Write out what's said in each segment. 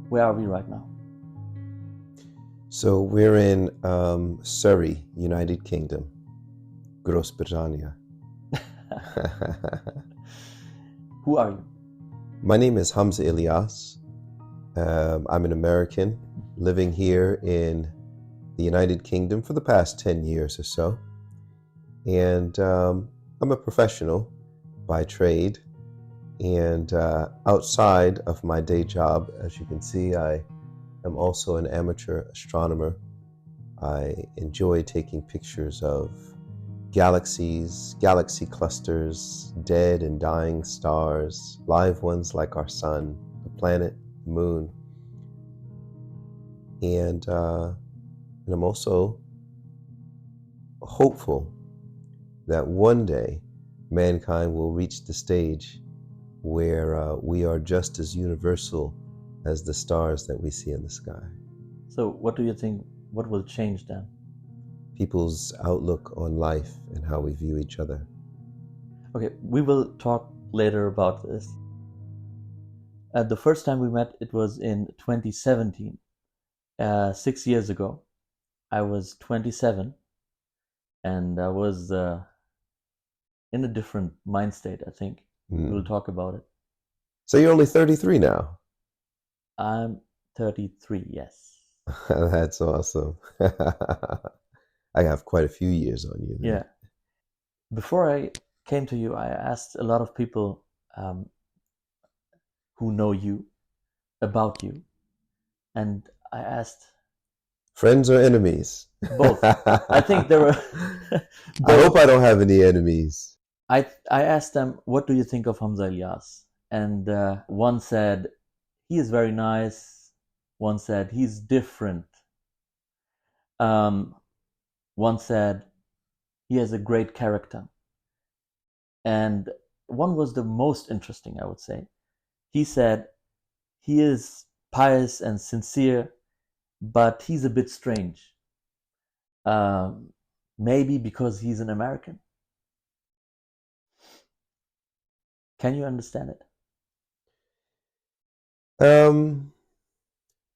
Where are we right now? So we're in Surrey, United Kingdom, Groot-Brittannië. Who are you? My name is Hamza Ilyas. I'm an American living here in the United Kingdom for the past 10 years or so. And I'm a professional by trade. And outside of my day job, as you can see, I am also an amateur astronomer. I enjoy taking pictures of galaxies, galaxy clusters, dead and dying stars, live ones like our sun, the planet, the moon. And I'm also hopeful that one day mankind will reach the stage where we are just as universal as the stars that we see in the sky. So what do you think, what will change then? People's outlook on life and how we view each other. Okay, we will talk later about this. The first time we met, it was in 2017, 6 years ago. I was 27 and I was in a different mind state, I think. We'll talk about it. So you're only 33 now? I'm 33, yes. That's awesome. I have quite a few years on you then. Yeah. Before I came to you, I asked a lot of people who know you about you. And I asked... Friends or enemies? Both. I think there were... I hope I don't have any enemies. I asked them, what do you think of Hamza Ilyas? And one said, he is very nice. One said, he's different. One said, he has a great character. And one was the most interesting, I would say. He said, he is pious and sincere, but he's a bit strange. Maybe because he's an American. Can you understand it?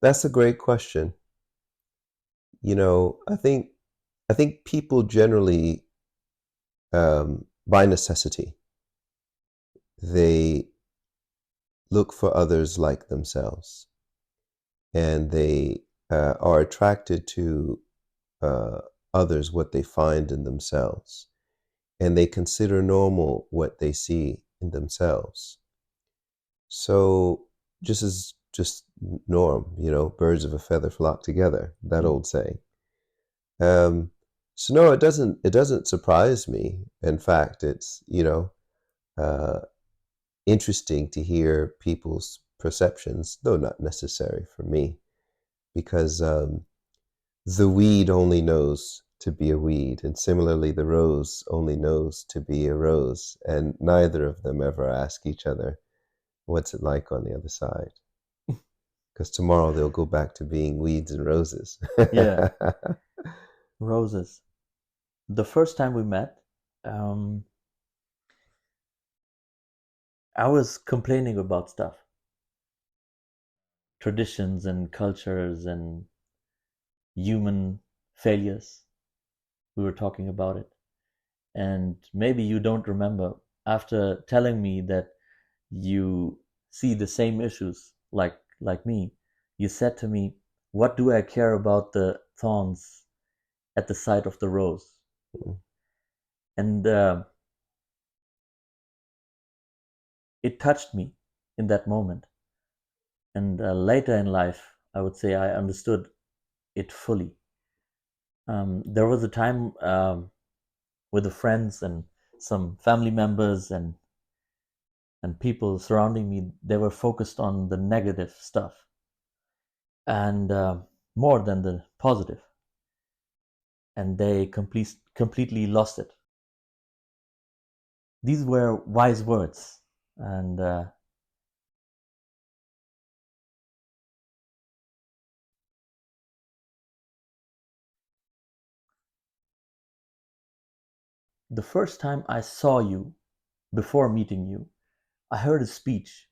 That's a great question. You know, I think people generally, by necessity, they look for others like themselves, and they are attracted to others what they find in themselves, and they consider normal what they see in themselves. So just norm, you know, birds of a feather flock together, that old saying. So no, it doesn't surprise me. In fact, it's, you know, interesting to hear people's perceptions, though not necessary for me, because the weed only knows to be a weed, and similarly the rose only knows to be a rose, and neither of them ever ask each other, what's it like on the other side? Because tomorrow they'll go back to being weeds and roses. Yeah. Roses. The first time we met, I was complaining about stuff. Traditions and cultures and human failures. We were talking about it. And maybe you don't remember, after telling me that you see the same issues like me, you said to me, what do I care about the thorns at the side of the rose? And it touched me in that moment. And later in life, I would say I understood it fully. There was a time with the friends and some family members and people surrounding me, they were focused on the negative stuff and more than the positive. And they completely lost it. These were wise words. And the first time I saw you, before meeting you, I heard a speech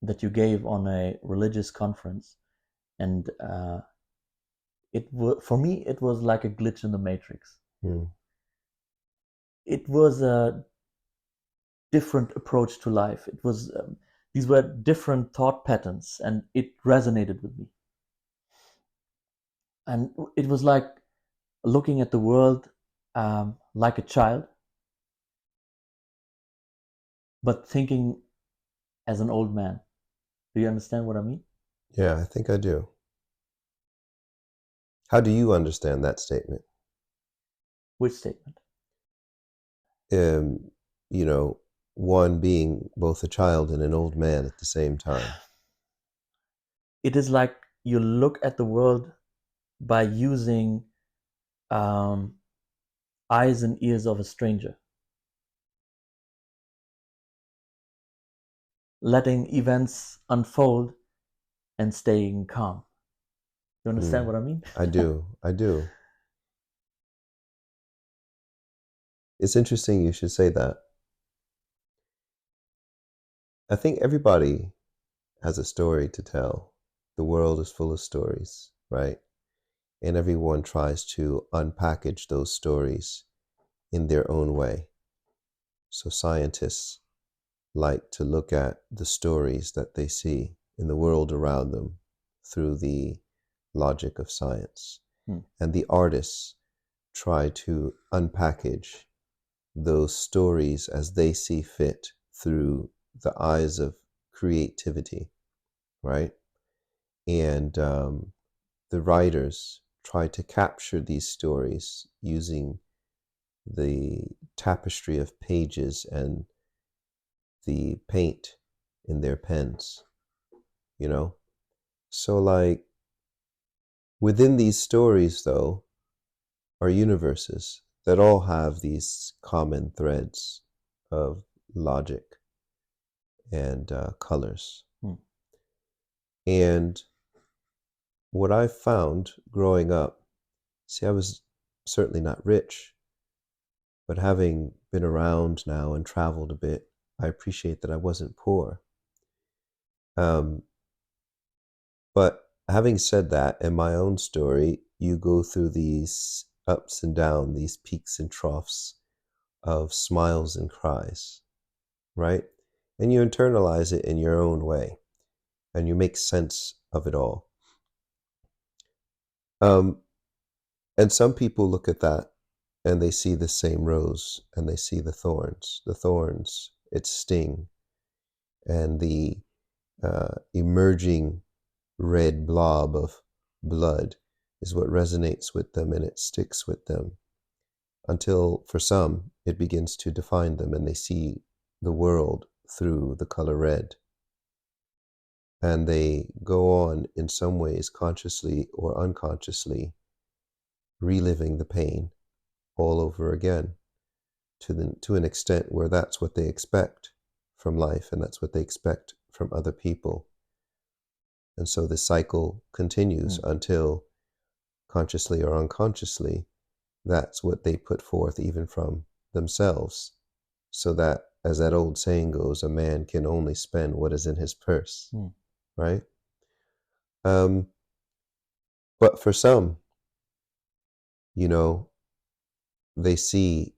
that you gave on a religious conference, and for me it was like a glitch in the matrix. It was a different approach to life. It was these were different thought patterns, and it resonated with me. And it was like looking at the world like a child, but thinking as an old man. Do you understand what I mean? Yeah, I think I do. How do you understand that statement? Which statement? You know, one being both a child and an old man at the same time. It is like you look at the world by using eyes and ears of a stranger, letting events unfold and staying calm. You understand what I mean? I do. It's interesting you should say that. I think everybody has a story to tell. The world is full of stories, right? And everyone tries to unpackage those stories in their own way. So scientists like to look at the stories that they see in the world around them through the logic of science. And the artists try to unpackage those stories as they see fit through the eyes of creativity, right? And the writers try to capture these stories using the tapestry of pages and the paint in their pens, you know? So like within these stories though are universes that all have these common threads of logic and colors. And what I found growing up, see, I was certainly not rich, but having been around now and traveled a bit, I appreciate that I wasn't poor. But having said that, in my own story, you go through these ups and downs, these peaks and troughs of smiles and cries, right? And you internalize it in your own way, and you make sense of it all. And some people look at that and they see the same rose and they see the thorns. The thorns, its sting, and the emerging red blob of blood is what resonates with them, and it sticks with them until for some it begins to define them and they see the world through the color red. And they go on in some ways consciously or unconsciously reliving the pain all over again to an extent where that's what they expect from life and that's what they expect from other people. And so the cycle continues until consciously or unconsciously, that's what they put forth even from themselves. So that, as that old saying goes, a man can only spend what is in his purse, right? But for some, you know, they see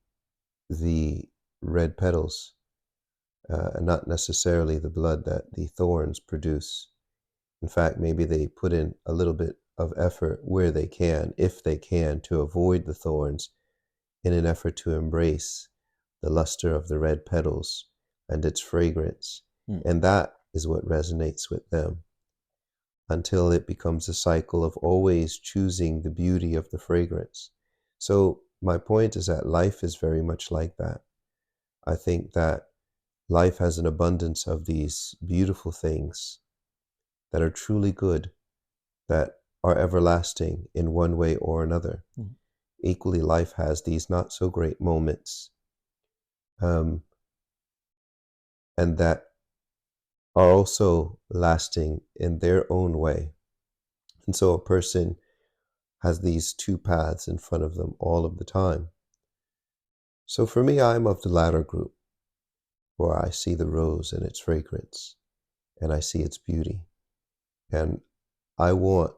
the red petals, not necessarily the blood that the thorns produce. In fact, maybe they put in a little bit of effort where they can, if they can, to avoid the thorns in an effort to embrace the luster of the red petals and its fragrance. And that is what resonates with them until it becomes a cycle of always choosing the beauty of the fragrance. So my point is that life is very much like that. I think that life has an abundance of these beautiful things that are truly good, that are everlasting in one way or another. Equally, life has these not so great moments, and that are also lasting in their own way. And so a person has these two paths in front of them all of the time. So for me, I'm of the latter group, where I see the rose and its fragrance, and I see its beauty. And I want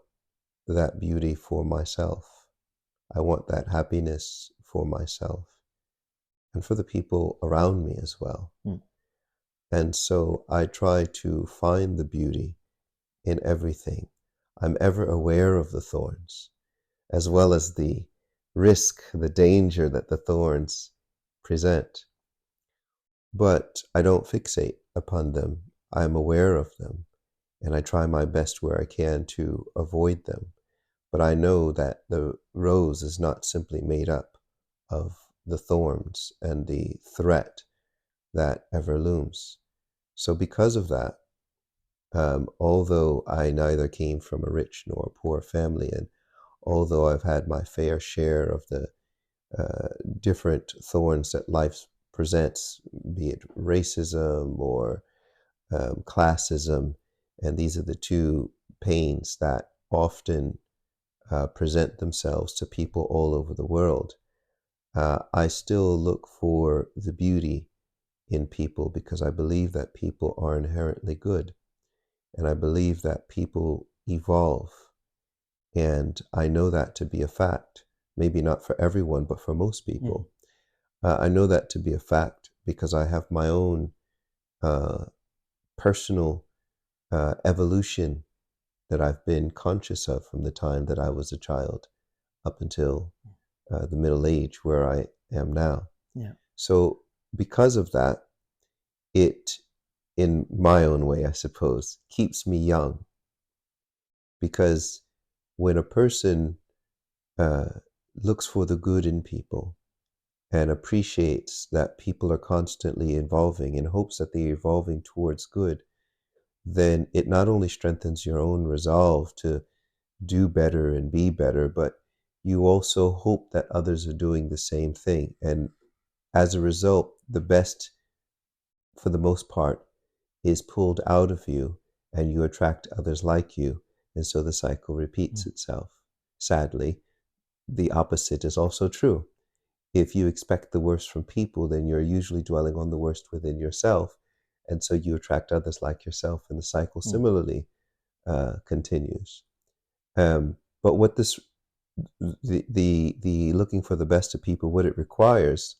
that beauty for myself. I want that happiness for myself and for the people around me as well. And so I try to find the beauty in everything. I'm ever aware of the thorns, as well as the risk, the danger that the thorns present. But I don't fixate upon them. I'm aware of them, and I try my best where I can to avoid them. But I know that the rose is not simply made up of the thorns and the threat that ever looms. So because of that, although I neither came from a rich nor a poor family, and although I've had my fair share of the different thorns that life presents, be it racism or classism, and these are the two pains that often present themselves to people all over the world, I still look for the beauty in people because I believe that people are inherently good. And I believe that people evolve. And I know that to be a fact. Maybe not for everyone, but for most people. I know that to be a fact because I have my own personal evolution that I've been conscious of from the time that I was a child up until the middle age where I am now. So because of that, it, in my own way, I suppose, keeps me young. Because when a person looks for the good in people and appreciates that people are constantly evolving and hopes that they're evolving towards good, then it not only strengthens your own resolve to do better and be better, but you also hope that others are doing the same thing. And as a result, the best, for the most part, is pulled out of you and you attract others like you. And so the cycle repeats itself. Sadly, the opposite is also true. If you expect the worst from people, then you're usually dwelling on the worst within yourself. And so you attract others like yourself, and the cycle similarly continues. But what this, the looking for the best of people, what it requires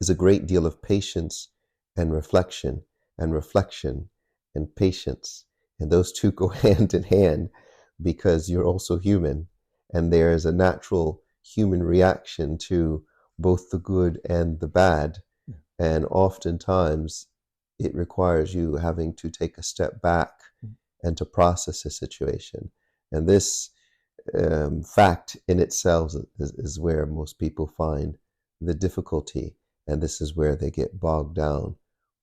is a great deal of patience and reflection and patience. And those two go hand in hand because you're also human. And there is a natural human reaction to both the good and the bad. And oftentimes it requires you having to take a step back and to process a situation. And this fact in itself is where most people find the difficulty. And this is where they get bogged down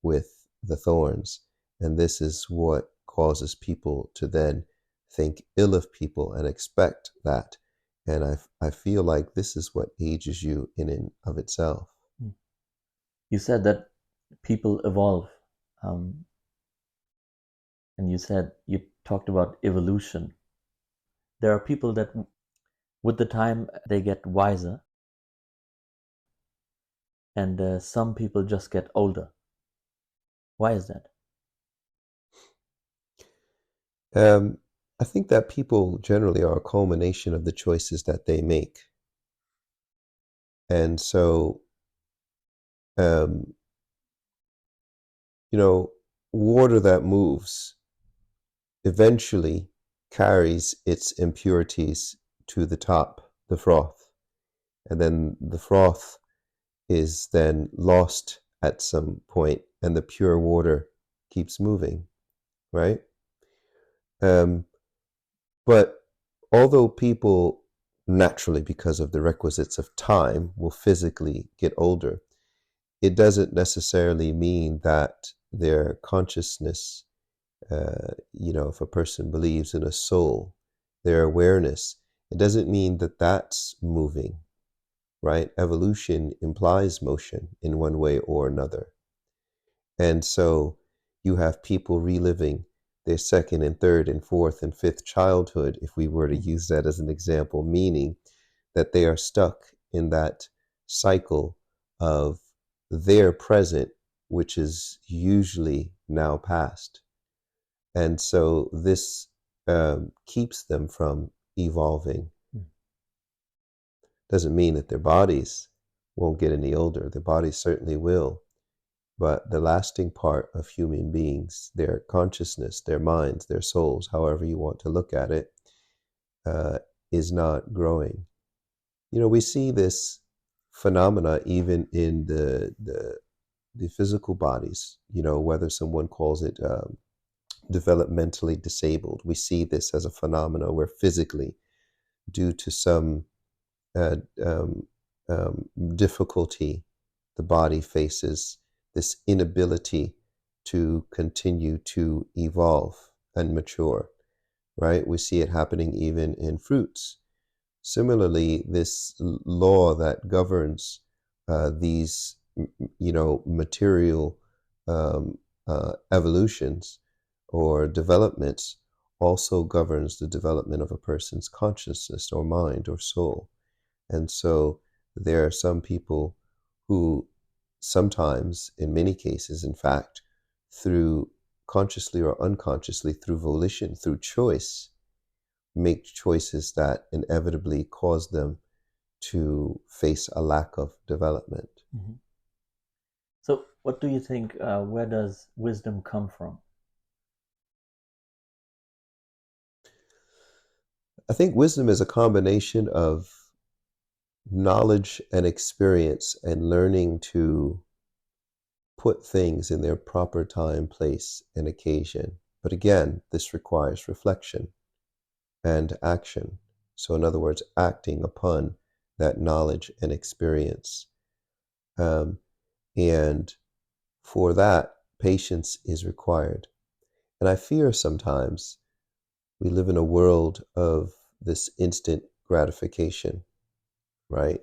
with the thorns. And this is what causes people to then think ill of people and expect that. And I feel like this is what ages you in and of itself. You said that people evolve. And you talked about evolution. There are people that with the time they get wiser. And some people just get older. Why is that? I think that people generally are a culmination of the choices that they make. And so, water that moves eventually carries its impurities to the top, the froth. And then the froth is then lost at some point, and the pure water keeps moving, right? But although people naturally, because of the requisites of time, will physically get older, it doesn't necessarily mean that their consciousness, if a person believes in a soul, their awareness, it doesn't mean that that's moving, right? Evolution implies motion in one way or another. And so you have people reliving their second and third and fourth and fifth childhood, if we were to use that as an example, meaning that they are stuck in that cycle of their present, which is usually now past. And so this keeps them from evolving. Doesn't mean that their bodies won't get any older. Their bodies certainly will. But the lasting part of human beings, their consciousness, their minds, their souls, however you want to look at it, is not growing. You know, we see this phenomena even in the physical bodies, you know, whether someone calls it developmentally disabled. We see this as a phenomena where physically, due to some difficulty the body faces, this inability to continue to evolve and mature, right? We see it happening even in fruits. Similarly, this law that governs these, you know, material evolutions or developments also governs the development of a person's consciousness or mind or soul. And so there are some people who sometimes, in many cases, in fact, through consciously or unconsciously, through volition, through choice, make choices that inevitably cause them to face a lack of development. Mm-hmm. So what do you think, where does wisdom come from? I think wisdom is a combination of knowledge and experience and learning to put things in their proper time, place, and occasion. But again, this requires reflection and action. So in other words, acting upon that knowledge and experience. And for that, patience is required. And I fear sometimes we live in a world of this instant gratification, right?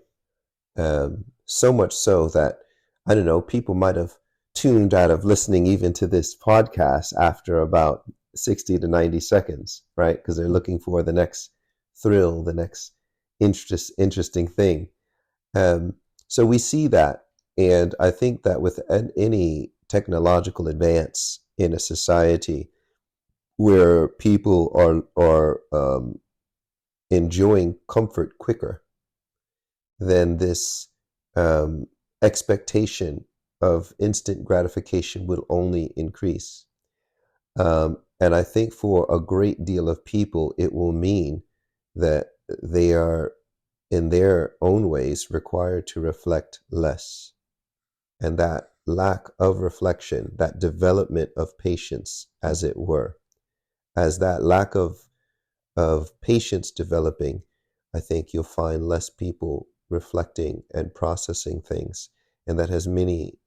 So much so that, I don't know, people might have tuned out of listening even to this podcast after about 60 to 90 seconds, right? Because they're looking for the next thrill, the next interesting thing. So we see that. And I think that with any technological advance in a society where people are enjoying comfort quicker, then this expectation of instant gratification will only increase. And I think for a great deal of people, it will mean that they are, in their own ways, required to reflect less. And that lack of reflection, that development of patience, as it were, as that lack of patience developing, I think you'll find less people reflecting and processing things. And that has many,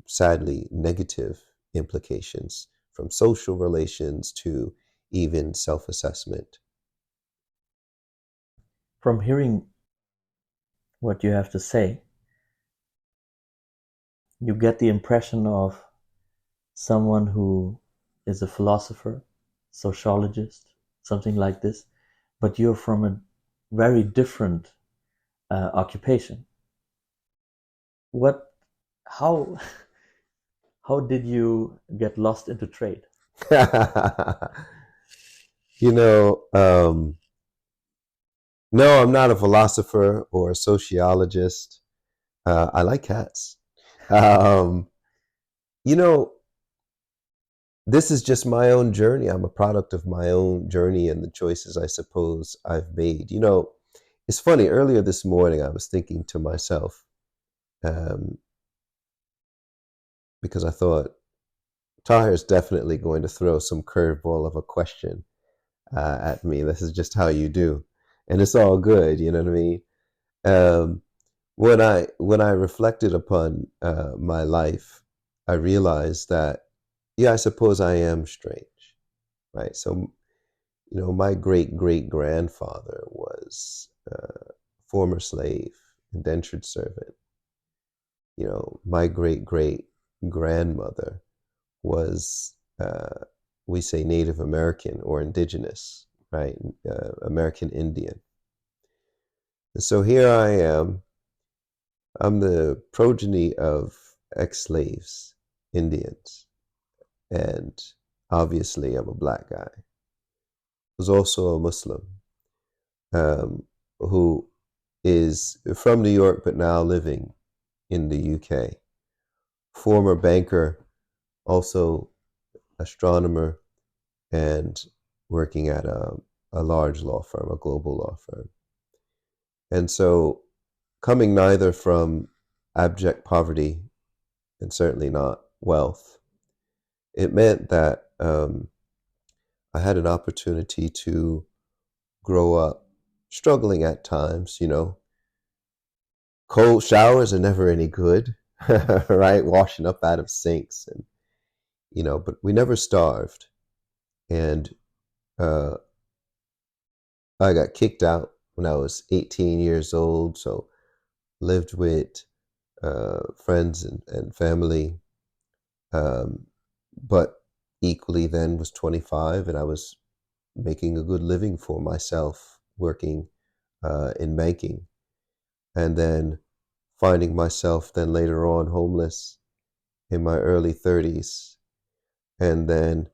sadly, negative implications, from social relations to even self-assessment. From hearing what you have to say, you get the impression of someone who is a philosopher, sociologist, something like this, but you're from a very different occupation. How did you get lost into trade? You know, no, I'm not a philosopher or a sociologist. I like cats. You know, this is just my own journey. I'm a product of my own journey and the choices I suppose I've made. You know, it's funny, earlier this morning I was thinking to myself, because I thought Tahir's definitely going to throw some curveball of a question at me. This is just how you do. And it's all good, you know what I mean? When I reflected upon my life, I realized that, yeah, I suppose I am strange, right? So, you know, my great-great-grandfather was a former slave, indentured servant. You know, my great-great-grandmother was, we say, Native American or indigenous, right? American Indian. And so here I am. I'm the progeny of ex-slaves, Indians. And obviously I'm a black guy, was also a Muslim, um, who is from New York but now living in the UK. Former banker, also astronomer, and working at a large law firm, a global law firm. And so, coming neither from abject poverty and certainly not wealth, it meant that I had an opportunity to grow up struggling at times, Cold showers are never any good, right? Washing up out of sinks and, but we never starved. And uh, I got kicked out when I was 18 years old, so lived with friends and family, um, but equally then was 25 and I was making a good living for myself working in banking. And then finding myself then later on homeless in my early 30s, and then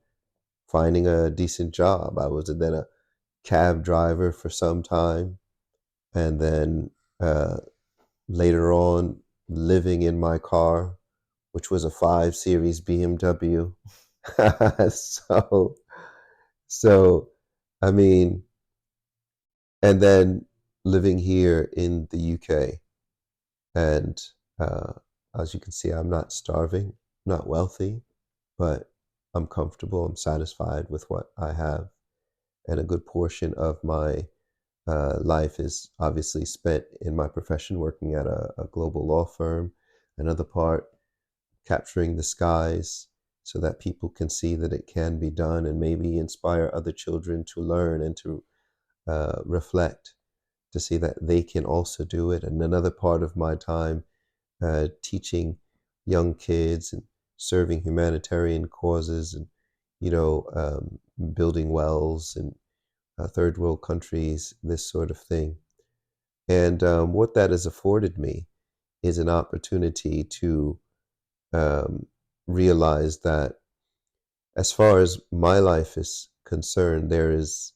finding a decent job. I was then a cab driver for some time, and then later on living in my car, which was a 5 Series BMW. so, so, I mean, and then living here in the UK. And as you can see, I'm not starving, not wealthy, but I'm comfortable, I'm satisfied with what I have. And a good portion of my life is obviously spent in my profession working at a global law firm. Another part capturing the skies so that people can see that it can be done and maybe inspire other children to learn and to reflect, to see that they can also do it. And another part of my time teaching young kids and serving humanitarian causes and, building wells in third world countries, this sort of thing. And what that has afforded me is an opportunity to realize that as far as my life is concerned, there is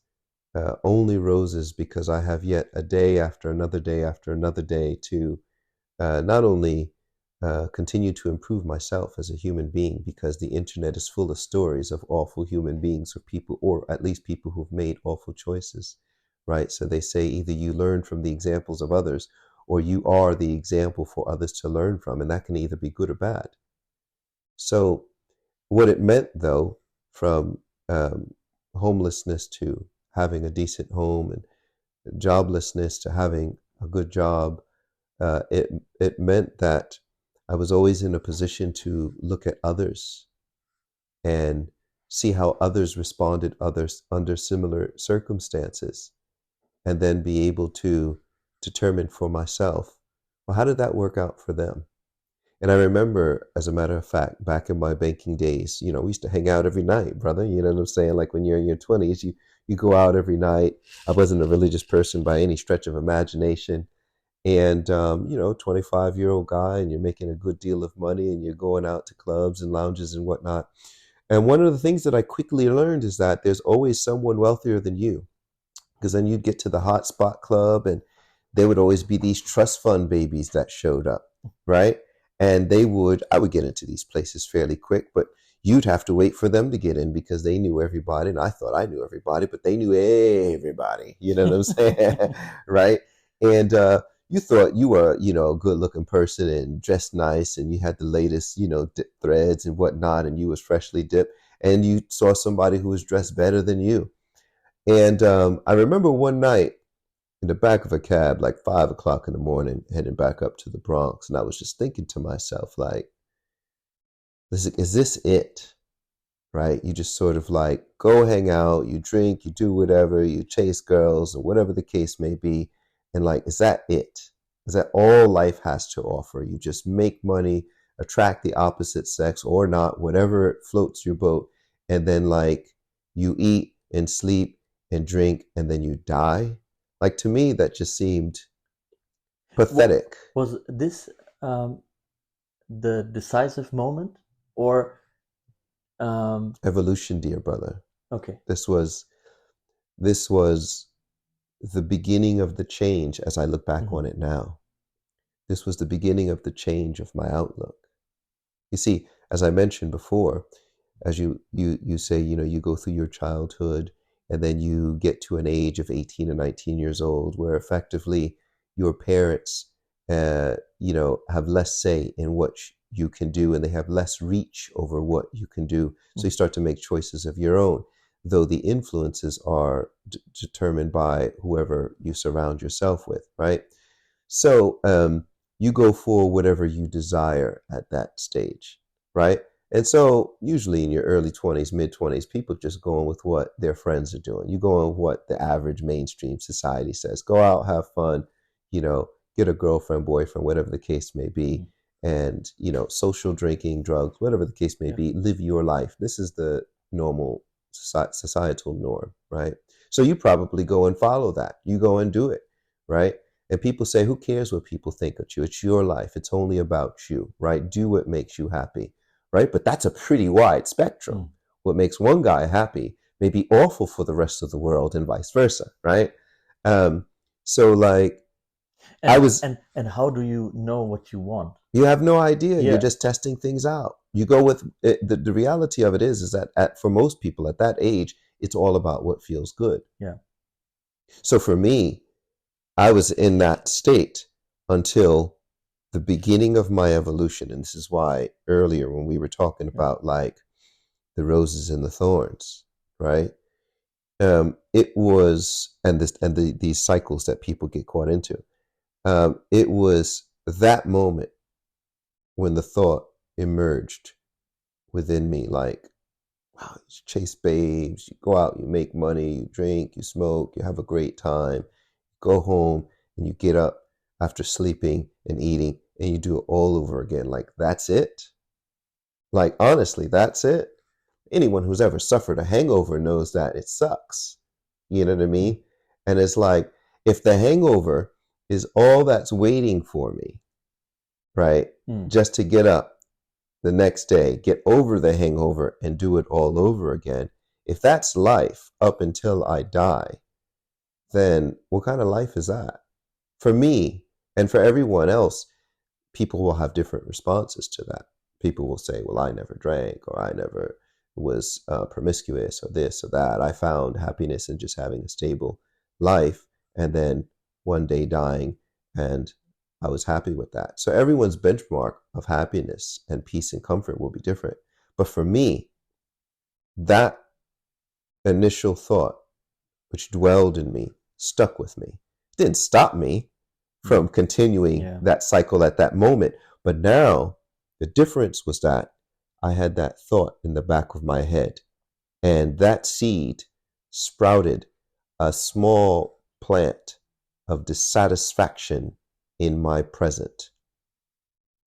only roses because I have yet a day after another day after another day to not only continue to improve myself as a human being, because the internet is full of stories of awful human beings or people, or at least people who've made awful choices, right? So they say either you learn from the examples of others or you are the example for others to learn from, and that can either be good or bad. So what it meant, though, from homelessness to having a decent home and joblessness to having a good job, it meant that I was always in a position to look at others and see how others responded others under similar circumstances, and then be able to determine for myself, well, how did that work out for them? And I remember, as a matter of fact, back in my banking days, we used to hang out every night, brother. You know what I'm saying? Like when you're in your 20s, you go out every night. I wasn't a religious person by any stretch of imagination. And 25-year-old guy, and you're making a good deal of money, and you're going out to clubs and lounges and whatnot. And one of the things that I quickly learned is that there's always someone wealthier than you, because then you'd get to the hot spot club, and there would always be these trust fund babies that showed up, right? And I would get into these places fairly quick, but you'd have to wait for them to get in because they knew everybody. And I thought I knew everybody, but they knew everybody. You know what I'm saying? Right? And you thought you were, a good looking person and dressed nice, and you had the latest, dip threads and whatnot, and you was freshly dipped, and you saw somebody who was dressed better than you. And I remember one night in the back of a cab, like 5 o'clock in the morning, heading back up to the Bronx. And I was just thinking to myself, like, is this it? Right? You just sort of like go hang out, you drink, you do whatever, you chase girls or whatever the case may be. And like, is that it? Is that all life has to offer? You just make money, attract the opposite sex or not, whatever floats your boat. And then like you eat and sleep and drink and then you die. Like to me, that just seemed pathetic. Was this the decisive moment, or Evolution, dear brother. Okay. This was the beginning of the change as I look back on it now. This was the beginning of the change of my outlook. You see, as I mentioned before, as you say, you go through your childhood and then you get to an age of 18 or 19 years old where effectively your parents, have less say in what you can do, and they have less reach over what you can do. So you start to make choices of your own, though the influences are determined by whoever you surround yourself with, right? So you go for whatever you desire at that stage, right? And so usually in your early 20s, mid 20s, people just going with what their friends are doing. You go on what the average mainstream society says. Go out, have fun, get a girlfriend, boyfriend, whatever the case may be. And, social drinking, drugs, whatever the case may be, live your life. This is the normal societal norm, right? So you probably go and follow that. You go and do it, right? And people say, who cares what people think of you? It's your life. It's only about you, right? Do what makes you happy, right? But that's a pretty wide spectrum. What makes one guy happy may be awful for the rest of the world, and vice versa, right? So like, and how do you know what you want? You have no idea. Yeah. You're just testing things out. You go with it. The reality of it is that for most people at that age, it's all about what feels good. Yeah. So for me, I was in that state until the beginning of my evolution. And this is why earlier when we were talking about like the roses and the thorns, right? It was, these cycles that people get caught into. It was that moment when the thought emerged within me, like, wow, you chase babes, you go out, you make money, you drink, you smoke, you have a great time, go home, and you get up after sleeping and eating, and you do it all over again. Like, that's it? Like, honestly, that's it? Anyone who's ever suffered a hangover knows that it sucks. You know what I mean? And it's like, if the hangover is all that's waiting for me, right, just to get up the next day, get over the hangover, and do it all over again, if that's life up until I die, then what kind of life is that? For me, and for everyone else, people will have different responses to that. People will say, well, I never drank, or I never was promiscuous, or this or that. I found happiness in just having a stable life, and then one day dying, and I was happy with that. So everyone's benchmark of happiness and peace and comfort will be different. But for me, that initial thought, which dwelled in me, stuck with me. It didn't stop me from continuing that cycle at that moment. But now the difference was that I had that thought in the back of my head, and that seed sprouted a small plant of dissatisfaction in my present.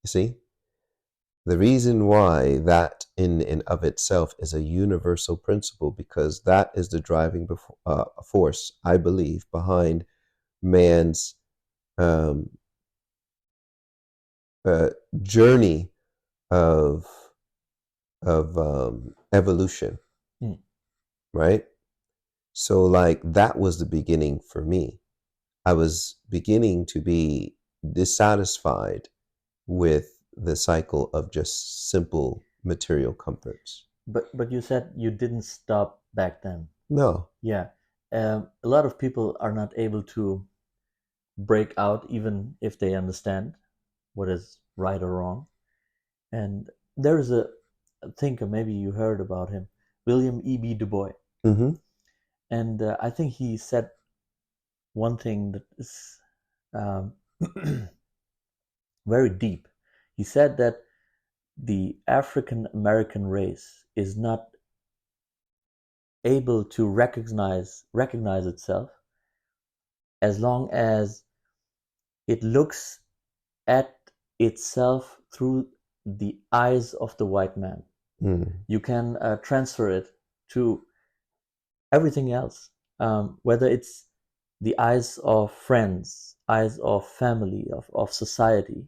You see? The reason why that in and of itself is a universal principle, because that is the driving force, I believe, behind man's journey of evolution, right? So like that was the beginning for me. I was beginning to be dissatisfied with the cycle of just simple material comforts. But you said you didn't stop back then. No. Yeah. A lot of people are not able to break out even if they understand what is right or wrong. And there is a thinker, maybe you heard about him, William E.B. Du Bois. And I think he said one thing that is very deep. He said that the African American race is not able to recognize itself as long as it looks at itself through the eyes of the white man. You can transfer it to everything else, whether it's the eyes of friends, eyes of family, of society.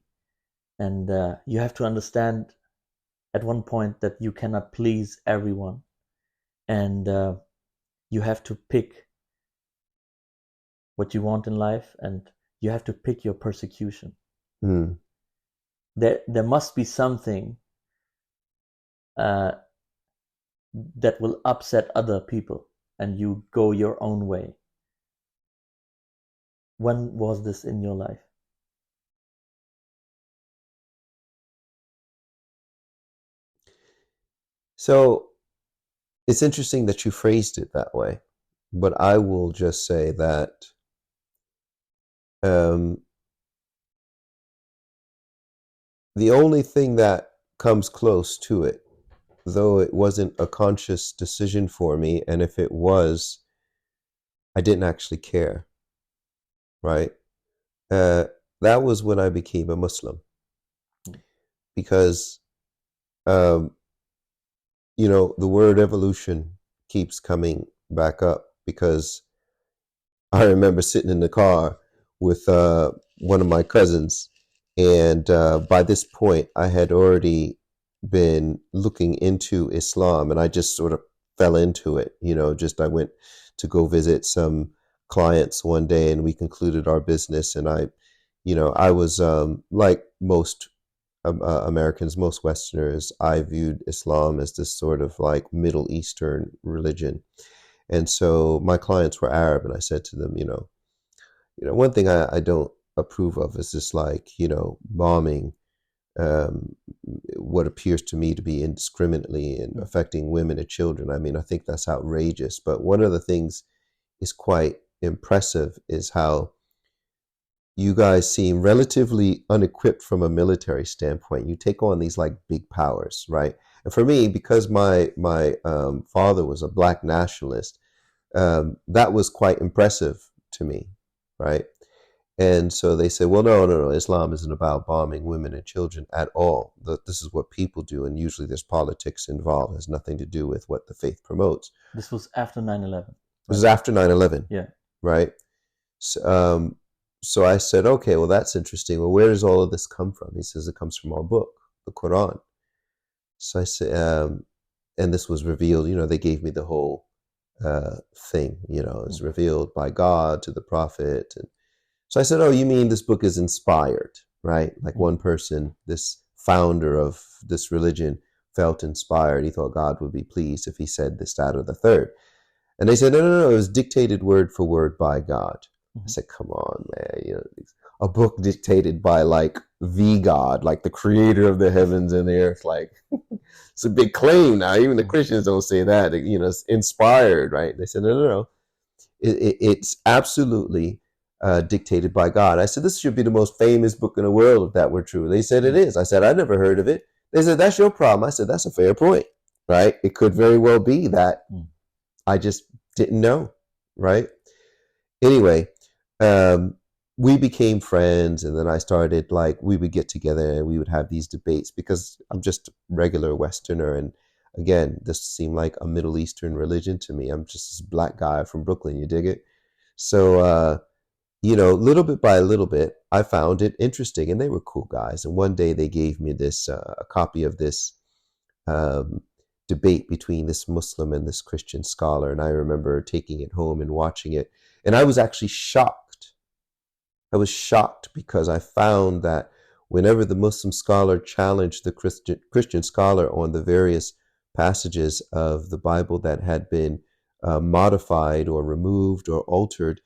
And you have to understand at one point that you cannot please everyone, and you have to pick what you want in life, and you have to pick your persecution. There must be something that will upset other people, and you go your own way. When was this in your life? So it's interesting that you phrased it that way, but I will just say that the only thing that comes close to it, though it wasn't a conscious decision for me, and if it was, I didn't actually care, right? That was when I became a Muslim. Because, the word evolution keeps coming back up, because I remember sitting in the car with one of my cousins, and by this point I had already been looking into Islam, and I just sort of fell into it. I went to go visit some clients one day, and we concluded our business, and I was like most Americans, most Westerners, I viewed Islam as this sort of like Middle Eastern religion. And so my clients were Arab, and I said to them, one thing I don't approve of is this, like, bombing what appears to me to be indiscriminately and affecting women and children. I mean, I think that's outrageous. But one of the things is quite impressive is how you guys seem relatively unequipped from a military standpoint. You take on these like big powers, right? And for me, because my father was a black nationalist, that was quite impressive to me, right? And so they said, well, no, Islam isn't about bombing women and children at all. This is what people do, and usually there's politics involved. It has nothing to do with what the faith promotes. This was after 9/11. This was after 9/11. Yeah. Right? So I said, okay, well, that's interesting. Well, where does all of this come from? He says, it comes from our book, the Quran. So I said, and this was revealed, they gave me the whole thing, it was revealed by God to the prophet. And so I said, oh, you mean this book is inspired, right? Like one person, this founder of this religion, felt inspired. He thought God would be pleased if he said this, that, or the third. And they said, no, it was dictated word for word by God. I said, come on, man, a book dictated by like the God, like the creator of the heavens and the earth. Like, it's a big claim now. Even the Christians don't say that, it's inspired, right? They said, no. It's absolutely dictated by God. I said, this should be the most famous book in the world if that were true. They said it is. I said, I never heard of it. They said, that's your problem. I said, that's a fair point, right? It could very well be that I just didn't know, right? Anyway, we became friends, and then I started, like, we would get together and we would have these debates, because I'm just a regular Westerner, and again, this seemed like a Middle Eastern religion to me. I'm just this black guy from Brooklyn, you dig it? So, little bit by little bit, I found it interesting, and they were cool guys. And one day they gave me this, a copy of this debate between this Muslim and this Christian scholar, and I remember taking it home and watching it. And I was actually shocked. I was shocked because I found that whenever the Muslim scholar challenged the Christian scholar on the various passages of the Bible that had been modified or removed or altered,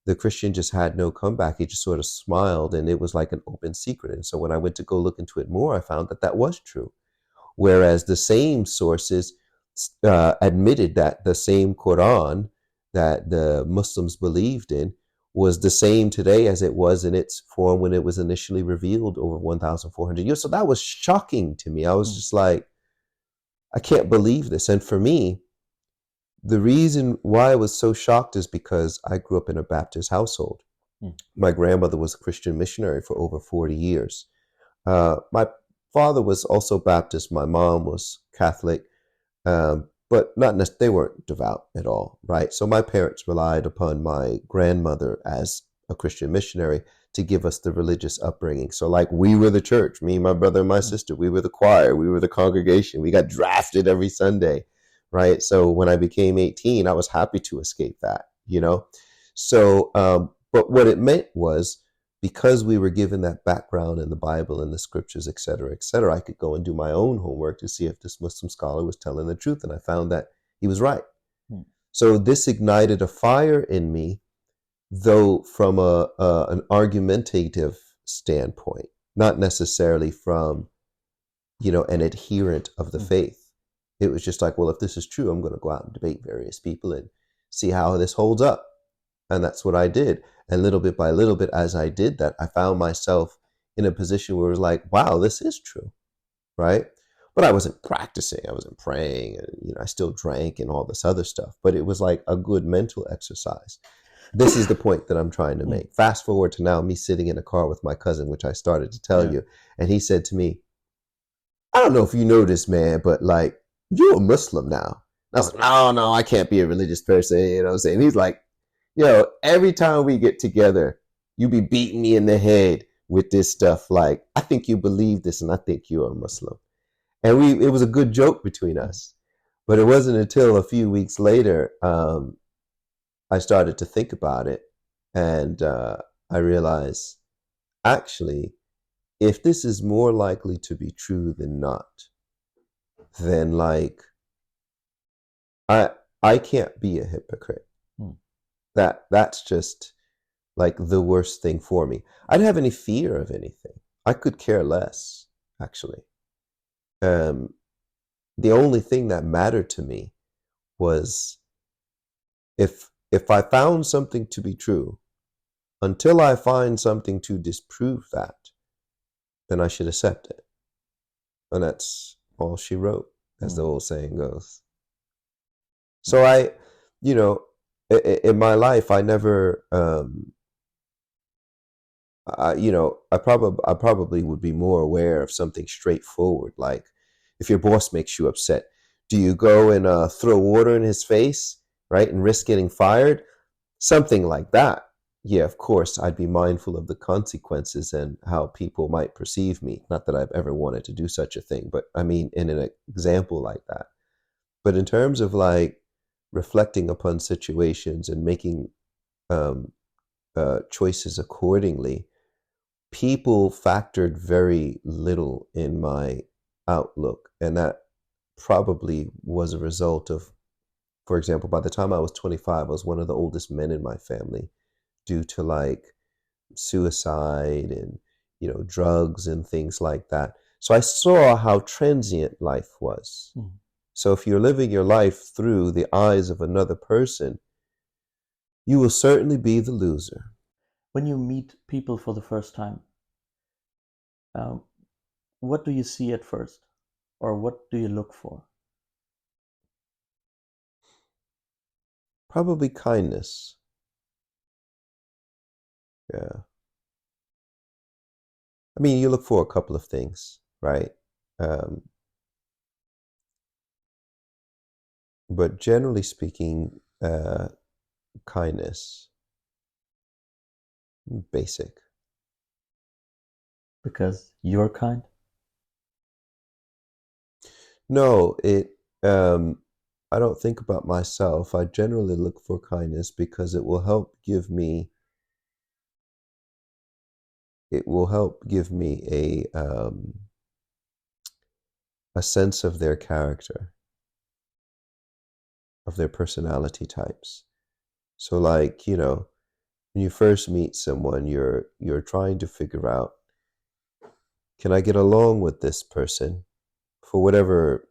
the Christian just had no comeback. He just sort of smiled, and it was like an open secret. And so when I went to go look into it more, I found that that was true. Whereas the same sources admitted that the same Quran that the Muslims believed in was the same today as it was in its form when it was initially revealed over 1,400 years. So that was shocking to me. I was just like, I can't believe this. And for me, the reason why I was so shocked is because I grew up in a Baptist household. My grandmother was a Christian missionary for over 40 years. My father was also Baptist. My mom was Catholic. But they weren't devout at all, right? So my parents relied upon my grandmother as a Christian missionary to give us the religious upbringing. So like we were the church, me, my brother, and my sister, we were the choir, we were the congregation, we got drafted every Sunday, right? So when I became 18, I was happy to escape that, you know? So, but what it meant was, because we were given that background in the Bible and the scriptures, et cetera, I could go and do my own homework to see if this Muslim scholar was telling the truth. And I found that he was right. So this ignited a fire in me, though from an argumentative standpoint, not necessarily from, you know, an adherent of the faith. It was just like, well, if this is true, I'm going to go out and debate various people and see how this holds up. And that's what I did. And little bit by little bit, as I did that, I found myself in a position where it was like, wow, this is true, right? But I wasn't practicing. I wasn't praying. And, you know, I still drank and all this other stuff. But it was like a good mental exercise. This is the point that I'm trying to make. Fast forward to now, me sitting in a car with my cousin, which I started to tell you. And he said to me, I don't know if you know this, man, but like, you're a Muslim now. And I was like, no, I can't be a religious person. You know what I'm saying? He's like, yo, every time we get together, you be beating me in the head with this stuff. Like, I think you believe this and I think you're a Muslim. And it was a good joke between us. But it wasn't until a few weeks later, I started to think about it. And I realized, actually, if this is more likely to be true than not, then like, I can't be a hypocrite. That's just like the worst thing for me. I didn't have any fear of anything. I could care less, actually. The only thing that mattered to me was if I found something to be true, until I find something to disprove that, then I should accept it. And that's all she wrote, as the old saying goes. So I, you know, in my life, I never, I probably would be more aware of something straightforward. Like, if your boss makes you upset, do you go and throw water in his face, right, and risk getting fired? Something like that. Yeah, of course, I'd be mindful of the consequences and how people might perceive me. Not that I've ever wanted to do such a thing, but I mean, in an example like that. But in terms of like reflecting upon situations and making choices accordingly, people factored very little in my outlook. And that probably was a result of, for example, by the time I was 25, I was one of the oldest men in my family due to like suicide and, you know, drugs and things like that. So I saw how transient life was. So if you're living your life through the eyes of another person, you will certainly be the loser. When you meet people for the first time, what do you see at first? Or what do you look for? Probably kindness. Yeah. I mean, you look for a couple of things, right? But generally speaking, kindness. Basic. Because you're kind? No, I don't think about myself. I generally look for kindness because it will help give me a sense of their character, of their personality types. So like, you know, when you first meet someone, you're trying to figure out, can I get along with this person for whatever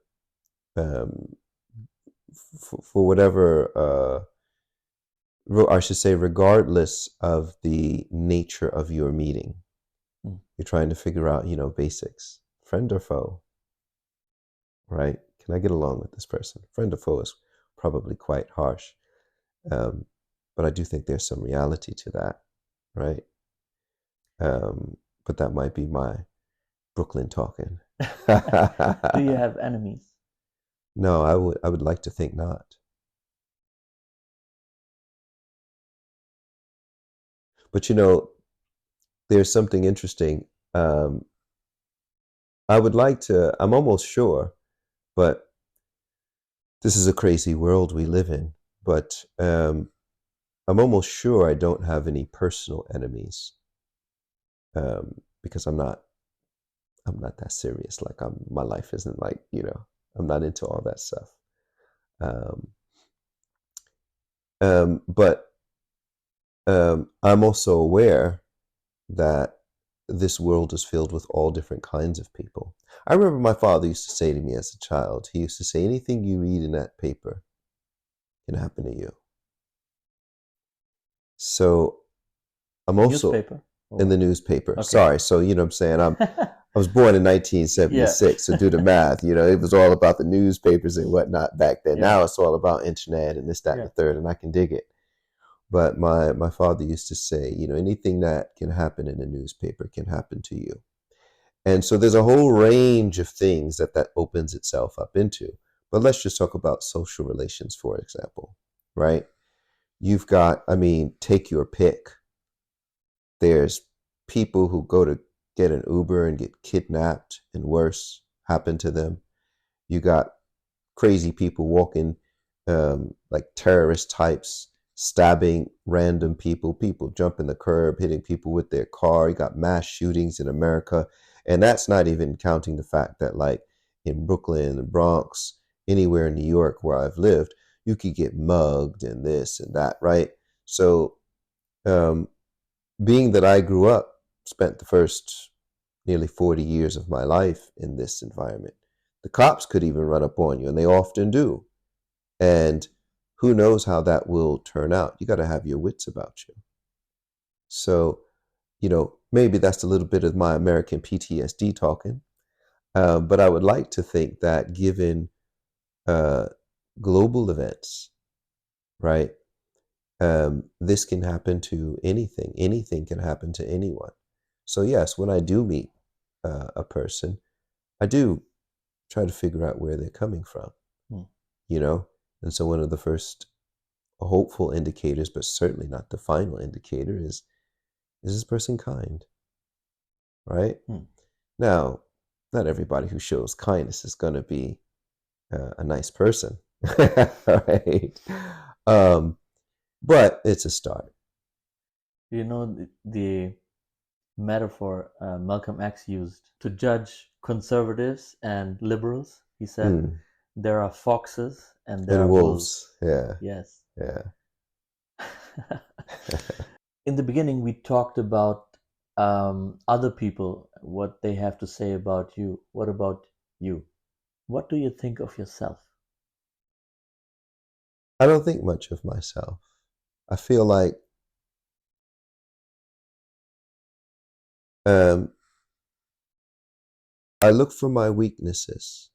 I should say, regardless of the nature of your meeting. You're trying to figure out, you know, basics. Friend or foe, right? Can I get along with this person? Friend or foe is probably quite harsh. But I do think there's some reality to that, right? But that might be my Brooklyn talking. Do you have enemies? No, I would like to think not. But you know, there's something interesting. I would like to, I'm almost sure, but this is a crazy world we live in, but I'm almost sure I don't have any personal enemies, because I'm not that serious. Like my life isn't like, I'm not into all that stuff. Um, but I'm also aware that this world is filled with all different kinds of people. I remember my father used to say to me as a child, he used to say, anything you read in that paper can happen to you. So I'm also Newspaper? in the newspaper. Okay. Sorry. So, you know what I'm saying? I was born in 1976, so do the math. It was all about the newspapers and whatnot back then. Yeah. Now it's all about internet and this, that, and the third, and I can dig it. But my father used to say, anything that can happen in a newspaper can happen to you. And so there's a whole range of things that opens itself up into. But let's just talk about social relations, for example, right? You've got, take your pick. There's people who go to get an Uber and get kidnapped and worse happen to them. You got crazy people walking, like terrorist types, stabbing random people jumping the curb, hitting people with their car. You got mass shootings in America. And that's not even counting the fact that, like, in Brooklyn, the Bronx, anywhere in New York where I've lived, you could get mugged and this and that, right? So being that I grew up, spent the first nearly 40 years of my life in this environment, the cops could even run up on you, and they often do. And who knows how that will turn out? You got to have your wits about you. So, maybe that's a little bit of my American PTSD talking. But I would like to think that given global events, right, this can happen to anything. Anything can happen to anyone. So yes, when I do meet a person, I do try to figure out where they're coming from, And so one of the first hopeful indicators, but certainly not the final indicator, is this person kind, right? Now, not everybody who shows kindness is going to be a nice person, right? But it's a start. The metaphor Malcolm X used to judge conservatives and liberals. He said, there are foxes and there are wolves. Yeah. Yes. Yeah. In the beginning, we talked about other people, what they have to say about you. What about you? What do you think of yourself? I don't think much of myself. I feel like I look for my weaknesses,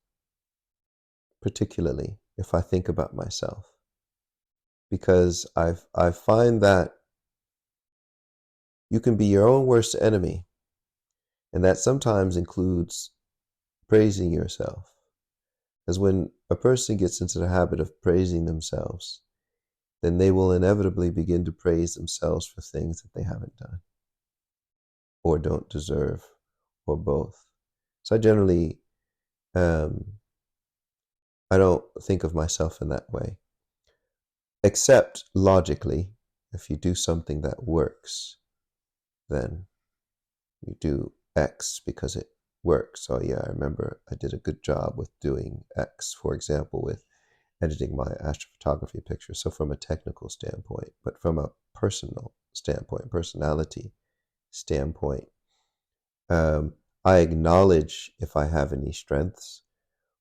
particularly if I think about myself, because I find that you can be your own worst enemy, and that sometimes includes praising yourself. Because when a person gets into the habit of praising themselves, then they will inevitably begin to praise themselves for things that they haven't done or don't deserve, or both. So I generally, I don't think of myself in that way, except logically. If you do something that works, then you do X because it works. So yeah, I remember I did a good job with doing X, for example, with editing my astrophotography pictures. So from a technical standpoint, but from a personal standpoint, personality standpoint, I acknowledge if I have any strengths,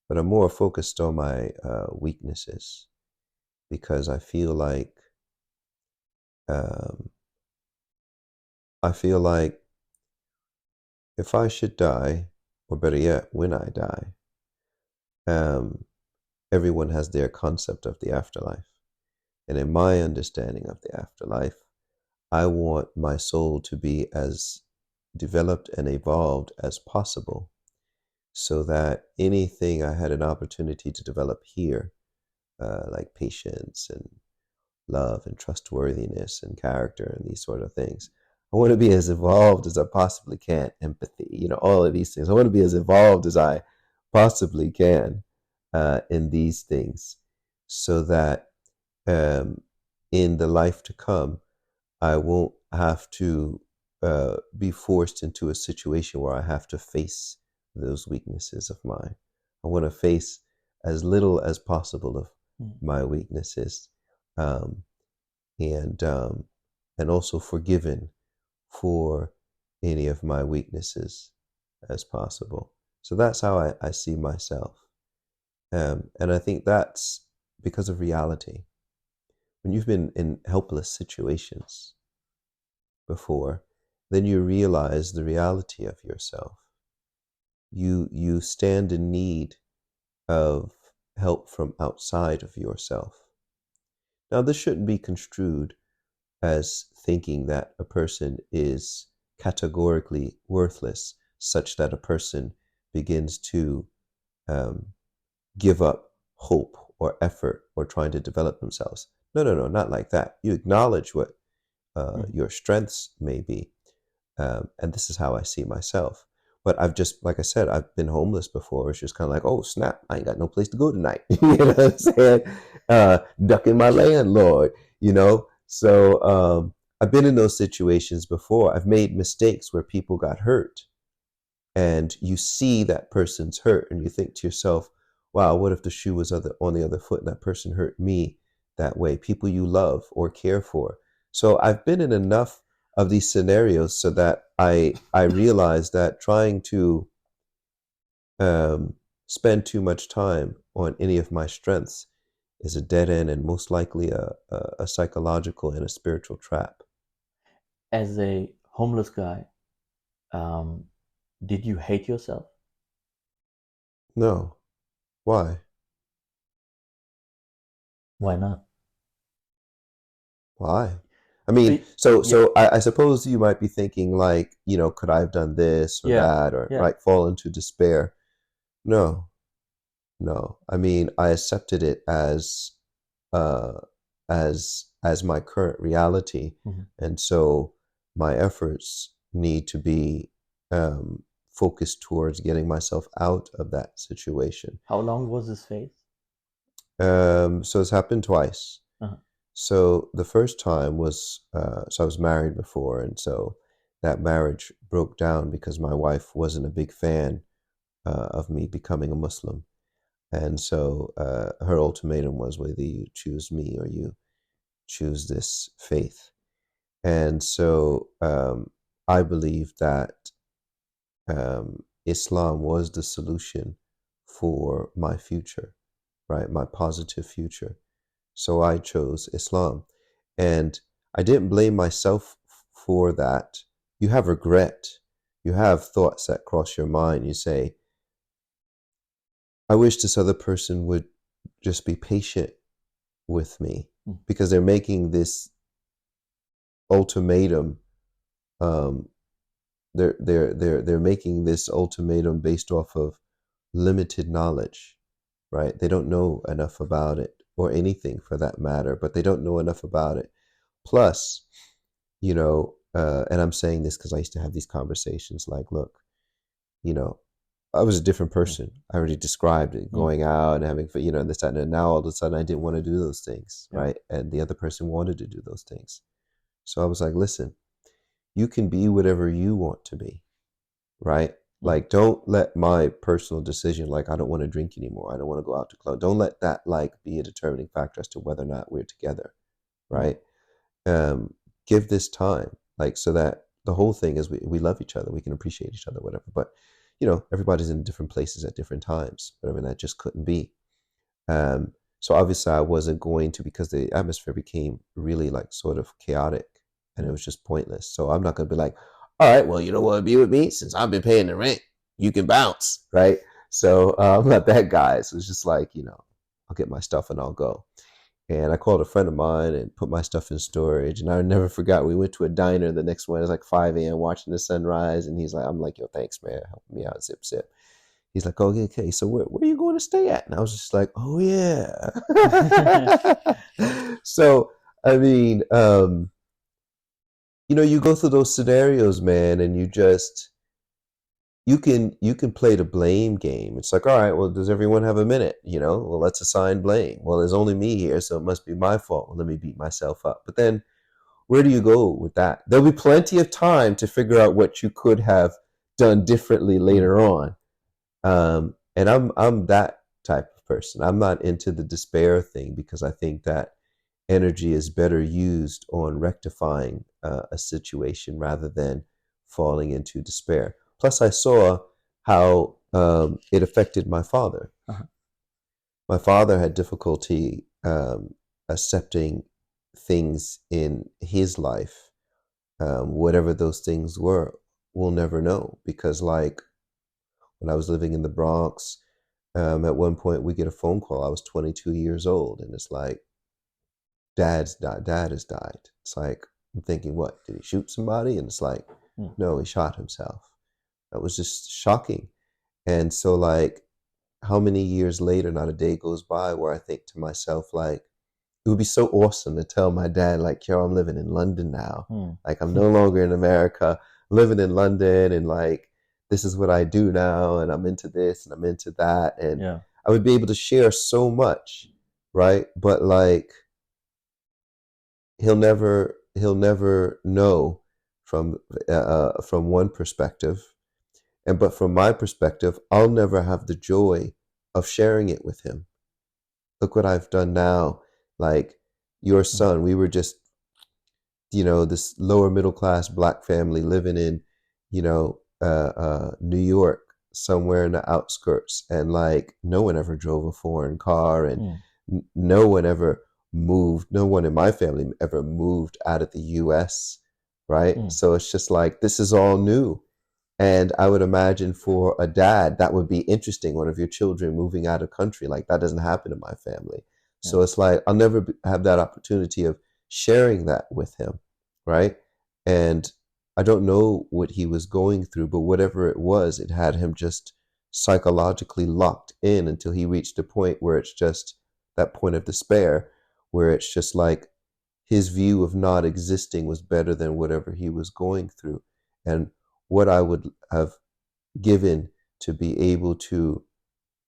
but I'm more focused on my weaknesses, because I feel like if I should die, or better yet, when I die, everyone has their concept of the afterlife. And in my understanding of the afterlife, I want my soul to be as developed and evolved as possible, so that anything I had an opportunity to develop here, like patience and love and trustworthiness and character and these sort of things, I want to be as evolved as I possibly can. Empathy, all of these things. I want to be as evolved as I possibly can in these things, so that in the life to come, I won't have to be forced into a situation where I have to face those weaknesses of mine. I want to face as little as possible of my weaknesses, and also forgiven for any of my weaknesses as possible. So that's how I see myself. And I think that's because of reality. When you've been in helpless situations before, then you realize the reality of yourself. You stand in need of help from outside of yourself. Now, this shouldn't be construed as thinking that a person is categorically worthless, such that a person begins to give up hope or effort or trying to develop themselves. No, not like that. You acknowledge what your strengths may be. And this is how I see myself. But I've just, like I said, I've been homeless before. It's just kind of like, oh, snap, I ain't got no place to go tonight. You know what I'm saying? Ducking my landlord, So I've been in those situations before. I've made mistakes where people got hurt. And you see that person's hurt and you think to yourself, wow, what if the shoe was on the other foot and that person hurt me that way? People you love or care for. So I've been in enough of these scenarios so that I realize that trying to spend too much time on any of my strengths is a dead end and most likely a psychological and a spiritual trap. As a homeless guy, did you hate yourself? No. Why? Why not? Why? I mean, so I suppose you might be thinking like, could I have done this or that, or right, fall into despair? No. I mean, I accepted it as my current reality, and so my efforts need to be focused towards getting myself out of that situation. How long was this phase? So it's happened twice. So the first time was, so I was married before, and so that marriage broke down because my wife wasn't a big fan of me becoming a Muslim. And so her ultimatum was whether you choose me or you choose this faith. And so I believe that Islam was the solution for my future, right? My positive future. So I chose Islam. And I didn't blame myself for that. You have regret. You have thoughts that cross your mind. You say, I wish this other person would just be patient with me, because they're making this ultimatum. They're making this ultimatum based off of limited knowledge, right? They don't know enough about it, or anything for that matter, but they don't know enough about it. Plus, and I'm saying this because I used to have these conversations like, look, I was a different person. I already described it, going out and having, this, that, and now all of a sudden I didn't want to do those things, right? And the other person wanted to do those things. So I was like, listen, you can be whatever you want to be, right? Like, don't let my personal decision, like, I don't want to drink anymore, I don't want to go out to club, don't let that be a determining factor as to whether or not we're together, right? Give this time, so that the whole thing is we love each other, we can appreciate each other, whatever. But everybody's in different places at different times, but I mean, that just couldn't be. So obviously I wasn't going to, because the atmosphere became really sort of chaotic, and it was just pointless. So I'm not going to be like, all right, well, you don't want to be with me? Since I've been paying the rent, you can bounce, right? So I'm not that guy. So it's just like, I'll get my stuff and I'll go. And I called a friend of mine and put my stuff in storage. And I never forgot, we went to a diner the next morning. It was like 5 a.m. watching the sunrise. And I'm like, yo, thanks, man. Helping me out, zip. He's like, oh, okay, so where are you going to stay at? And I was just like, oh, yeah. So, I mean, you go through those scenarios, man, and you can play the blame game. It's like, all right, well, does everyone have a minute? Well, let's assign blame. Well, there's only me here, so it must be my fault. Well, let me beat myself up. But then where do you go with that? There'll be plenty of time to figure out what you could have done differently later on. And I'm that type of person. I'm not into the despair thing, because I think that energy is better used on rectifying a situation rather than falling into despair. Plus, I saw how it affected my father. Uh-huh. My father had difficulty accepting things in his life, whatever those things were. We'll never know, because like when I was living in the Bronx, at one point we get a phone call. I was 22 years old, and it's like, Dad has died. It's like, I'm thinking, what, did he shoot somebody? And it's like, no, he shot himself. That was just shocking. And so like, how many years later, not a day goes by where I think to myself, like, it would be so awesome to tell my dad, like, yo, I'm living in London now. Like, I'm no longer in America, living in London, and like, this is what I do now, and I'm into this and I'm into that. And I would be able to share so much, right? But like, he'll never know from one perspective. But from my perspective, I'll never have the joy of sharing it with him. Look what I've done now. Like, your son, we were just, this lower middle class Black family living in, New York, somewhere in the outskirts. And like, no one ever drove a foreign car, and no one ever moved. No one in my family ever moved out of the US, right? So it's just like, this is all new. And I would imagine for a dad, that would be interesting. One of your children moving out of country, like that doesn't happen in my family. So it's like, I'll never have that opportunity of sharing that with him, right? And I don't know what he was going through, but whatever it was, it had him just psychologically locked in until he reached a point where it's just that point of despair, where it's just like his view of not existing was better than whatever he was going through. And what I would have given to be able to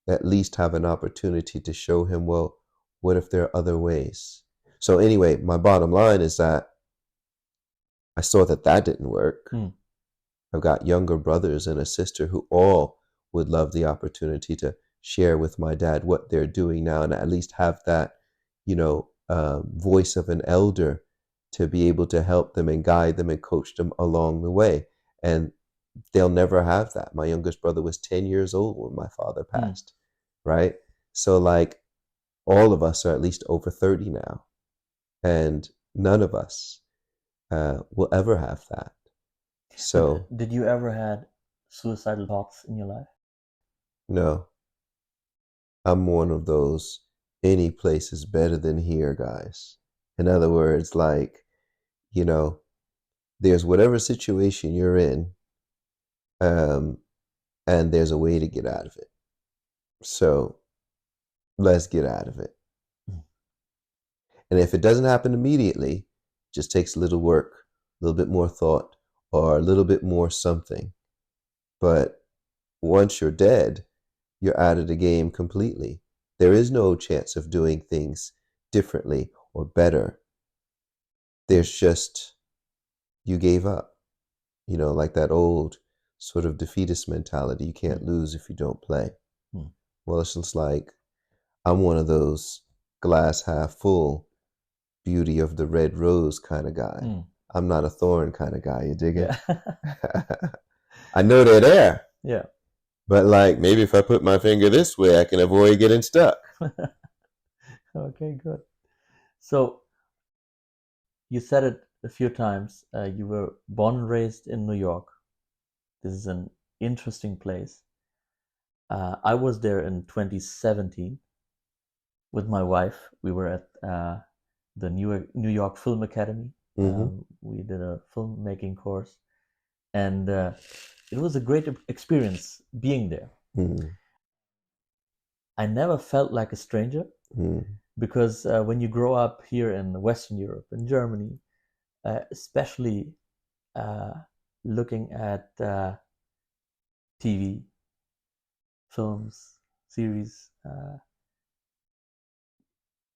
at least have an opportunity to show him, well, what if there are other ways? So anyway, my bottom line is that I saw that didn't work. I've got younger brothers and a sister who all would love the opportunity to share with my dad what they're doing now, and at least have that, voice of an elder to be able to help them and guide them and coach them along the way. And they'll never have that. My youngest brother was 10 years old when my father passed, right? So like, all of us are at least over 30 now, and none of us will ever have that. So did you ever had suicidal thoughts in your life? No. I'm one of those, any place is better than here guys. In other words, like, there's whatever situation you're in, and there's a way to get out of it. So let's get out of it. And if it doesn't happen immediately, it just takes a little work, a little bit more thought, or a little bit more something. But once you're dead, you're out of the game completely. There is no chance of doing things differently or better. There's just, you gave up. Like that old sort of defeatist mentality. You can't lose if you don't play. Well, it's just like, I'm one of those glass half full, beauty of the red rose kind of guy. I'm not a thorn kind of guy, you dig it? I know they're there. Yeah. But like, maybe if I put my finger this way, I can avoid getting stuck. Okay, good. So you said it a few times. You were born and raised in New York. This is an interesting place. I was there in 2017 with my wife. We were at the New York Film Academy. We did a filmmaking course, and it was a great experience being there. I never felt like a stranger, because when you grow up here in Western Europe, in Germany, especially looking at TV, films, series,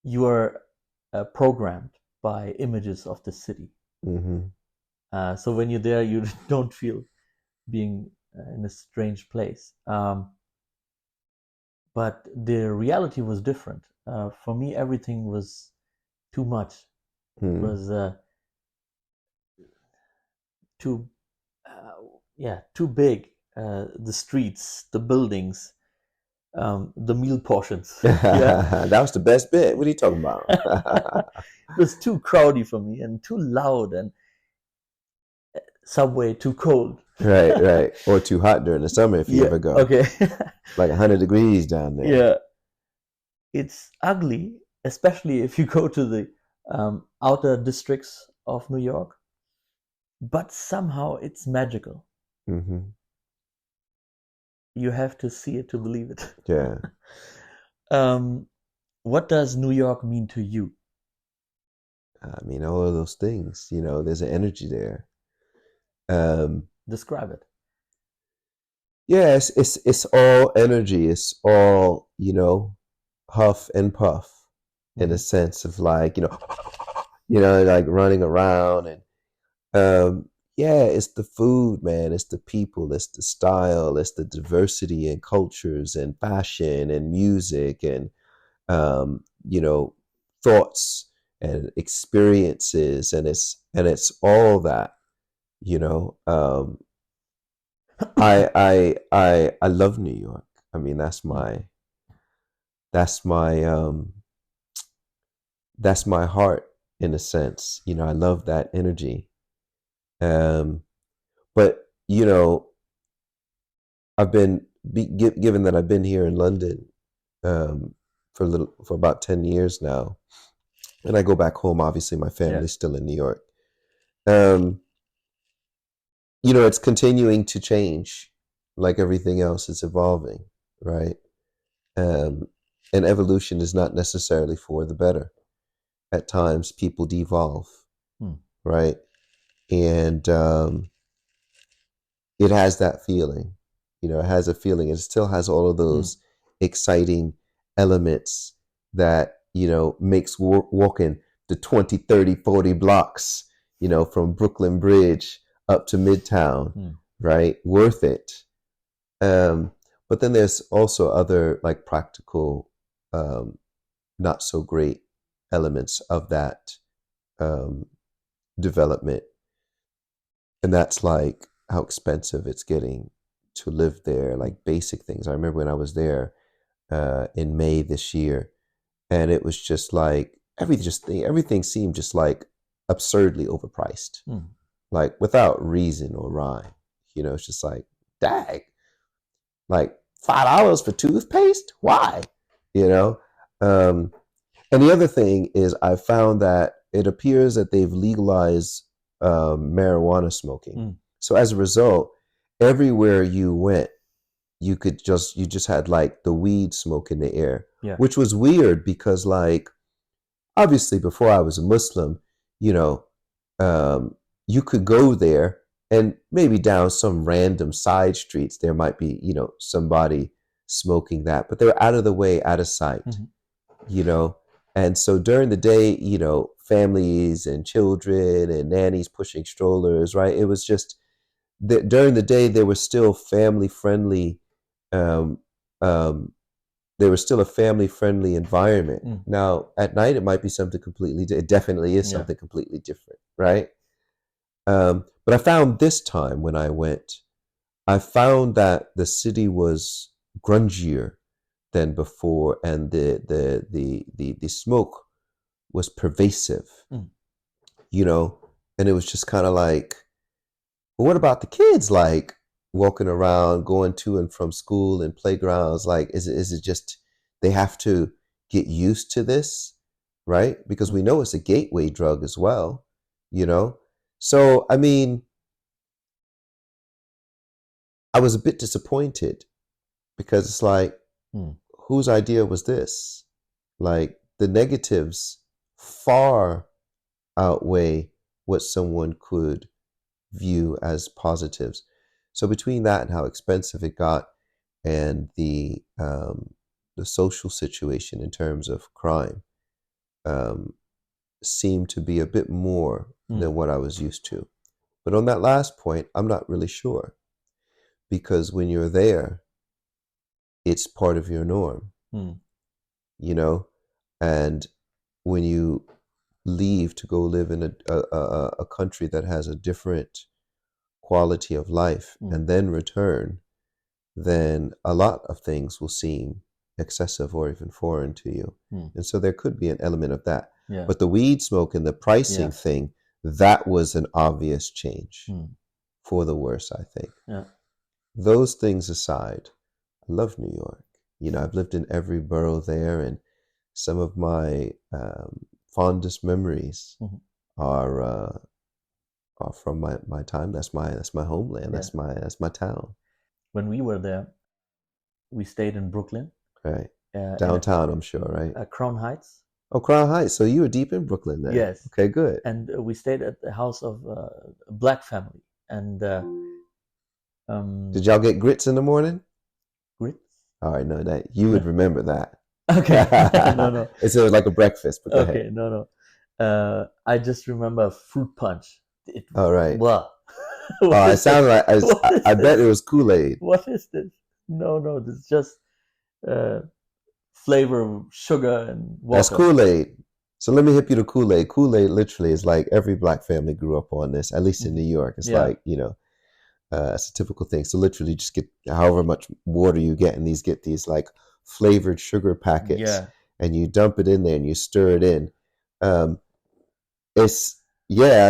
you are programmed by images of the city. So when you're there, you don't feel being in a strange place. But the reality was different. For me, everything was too much. It was too big. The streets, the buildings, the meal portions. That was the best bit. What are you talking about? It was too crowdy for me and too loud, and subway too cold. Right. Or too hot during the summer if you ever go. Okay. Like 100 degrees down there. Yeah. It's ugly, especially if you go to the outer districts of New York. But somehow it's magical. You have to see it to believe it. Yeah. What does New York mean to you? I mean, all of those things. There's an energy there. Describe it. Yes, it's all energy. It's all, huff and puff in a sense of like, like running around and it's the food, man. It's the people. It's the style. It's the diversity in cultures and fashion and music and thoughts and experiences, and it's all that. I love New York. I mean, that's my heart in a sense. I love that energy. But I've been given that I've been here in London for about 10 years now, and I go back home. Obviously, my family's still in New York. It's continuing to change, like everything else. It's evolving, right? And evolution is not necessarily for the better. At times, people devolve, right? And it has that feeling. It has a feeling. It still has all of those exciting elements that, makes walking the 20, 30, 40 blocks, from Brooklyn Bridge up to Midtown, right? Worth it. But then there's also other like practical, not so great elements of that development. And that's like how expensive it's getting to live there, like basic things. I remember when I was there in May this year, and it was just like everything seemed just like absurdly overpriced, like without reason or rhyme. It's just like, dag, like $5 for toothpaste? Why? And the other thing is, I found that it appears that they've legalized marijuana smoking. So as a result, everywhere you went, you just had like the weed smoke in the air, which was weird because, like, obviously before I was a Muslim, you could go there and maybe down some random side streets there might be, somebody smoking that, but they're out of the way, out of sight, And so during the day, families and children and nannies pushing strollers, right? It was just that during the day, they were still family friendly. There was still a family friendly environment. Now at night, it might be something completely, it definitely is something completely different, right? But I found this time when I went, I found that the city was grungier than before, and the smoke was pervasive, and it was just kind of like, well, what about the kids, like walking around, going to and from school and playgrounds? Like, is it just they have to get used to this, right? Because we know it's a gateway drug as well, So, I mean, I was a bit disappointed because it's like, whose idea was this? Like, the negatives far outweigh what someone could view as positives. So between that and how expensive it got, and the social situation in terms of crime seemed to be a bit more than what I was used to. But on that last point, I'm not really sure, because when you're there, it's part of your norm, you know, and when you leave to go live in a country that has a different quality of life and then return, then a lot of things will seem excessive or even foreign to you. And so there could be an element of that. Yeah. But the weed smoke and the pricing thing, that was an obvious change for the worse, I think. Yeah. Those things aside, I love New York. You know, I've lived in every borough there, and some of my fondest memories are from my time. That's my homeland. Yeah. That's my town. When we were there, we stayed in Brooklyn. Right. Downtown, I'm sure, right? Crown Heights. Oh, Crown Heights. So you were deep in Brooklyn then. Yes. Okay, good. And we stayed at the house of a black family. And did y'all get grits in the morning? grits? All right, no, that you would remember that. Okay. No. It's like a breakfast. But go Okay, ahead. no. I just remember fruit punch. All right. Blah. Oh, it sounded like I bet it was Kool-Aid. What is this? No, this is just flavor, sugar, and water. That's Kool-Aid. So let me hip you to Kool-Aid. Kool-Aid literally is like every black family grew up on this, at least in New York. It's like, you know, it's a typical thing. So literally just get however much water you get, and get these like flavored sugar packets, and you dump it in there and you stir it in. I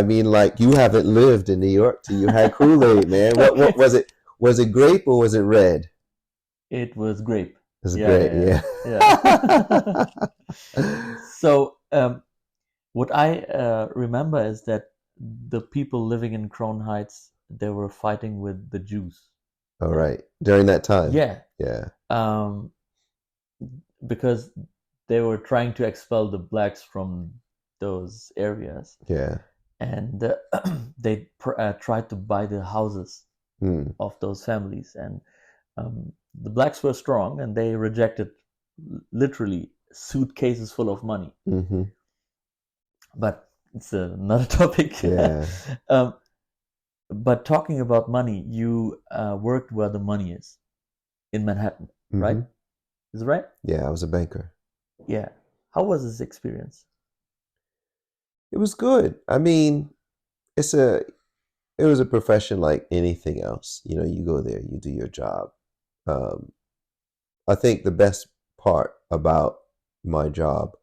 mean, like, you haven't lived in New York till you had Kool-Aid, man. What was it? Was it grape or was it red? It was grape. It was grape, yeah. So what I remember is that the people living in Crown Heights, they were fighting with the Jews. All right. During that time? Yeah. Yeah. Because they were trying to expel the blacks from those areas. Yeah. And they tried to buy the houses of those families. And the blacks were strong, and they rejected literally suitcases full of money. But it's another topic. Yeah. But talking about money, you worked where the money is, in Manhattan, right? Is it right? Yeah, I was a banker. Yeah. How was this experience? It was good. I mean, it was a profession like anything else. You know, you go there, you do your job. I think the best part about my job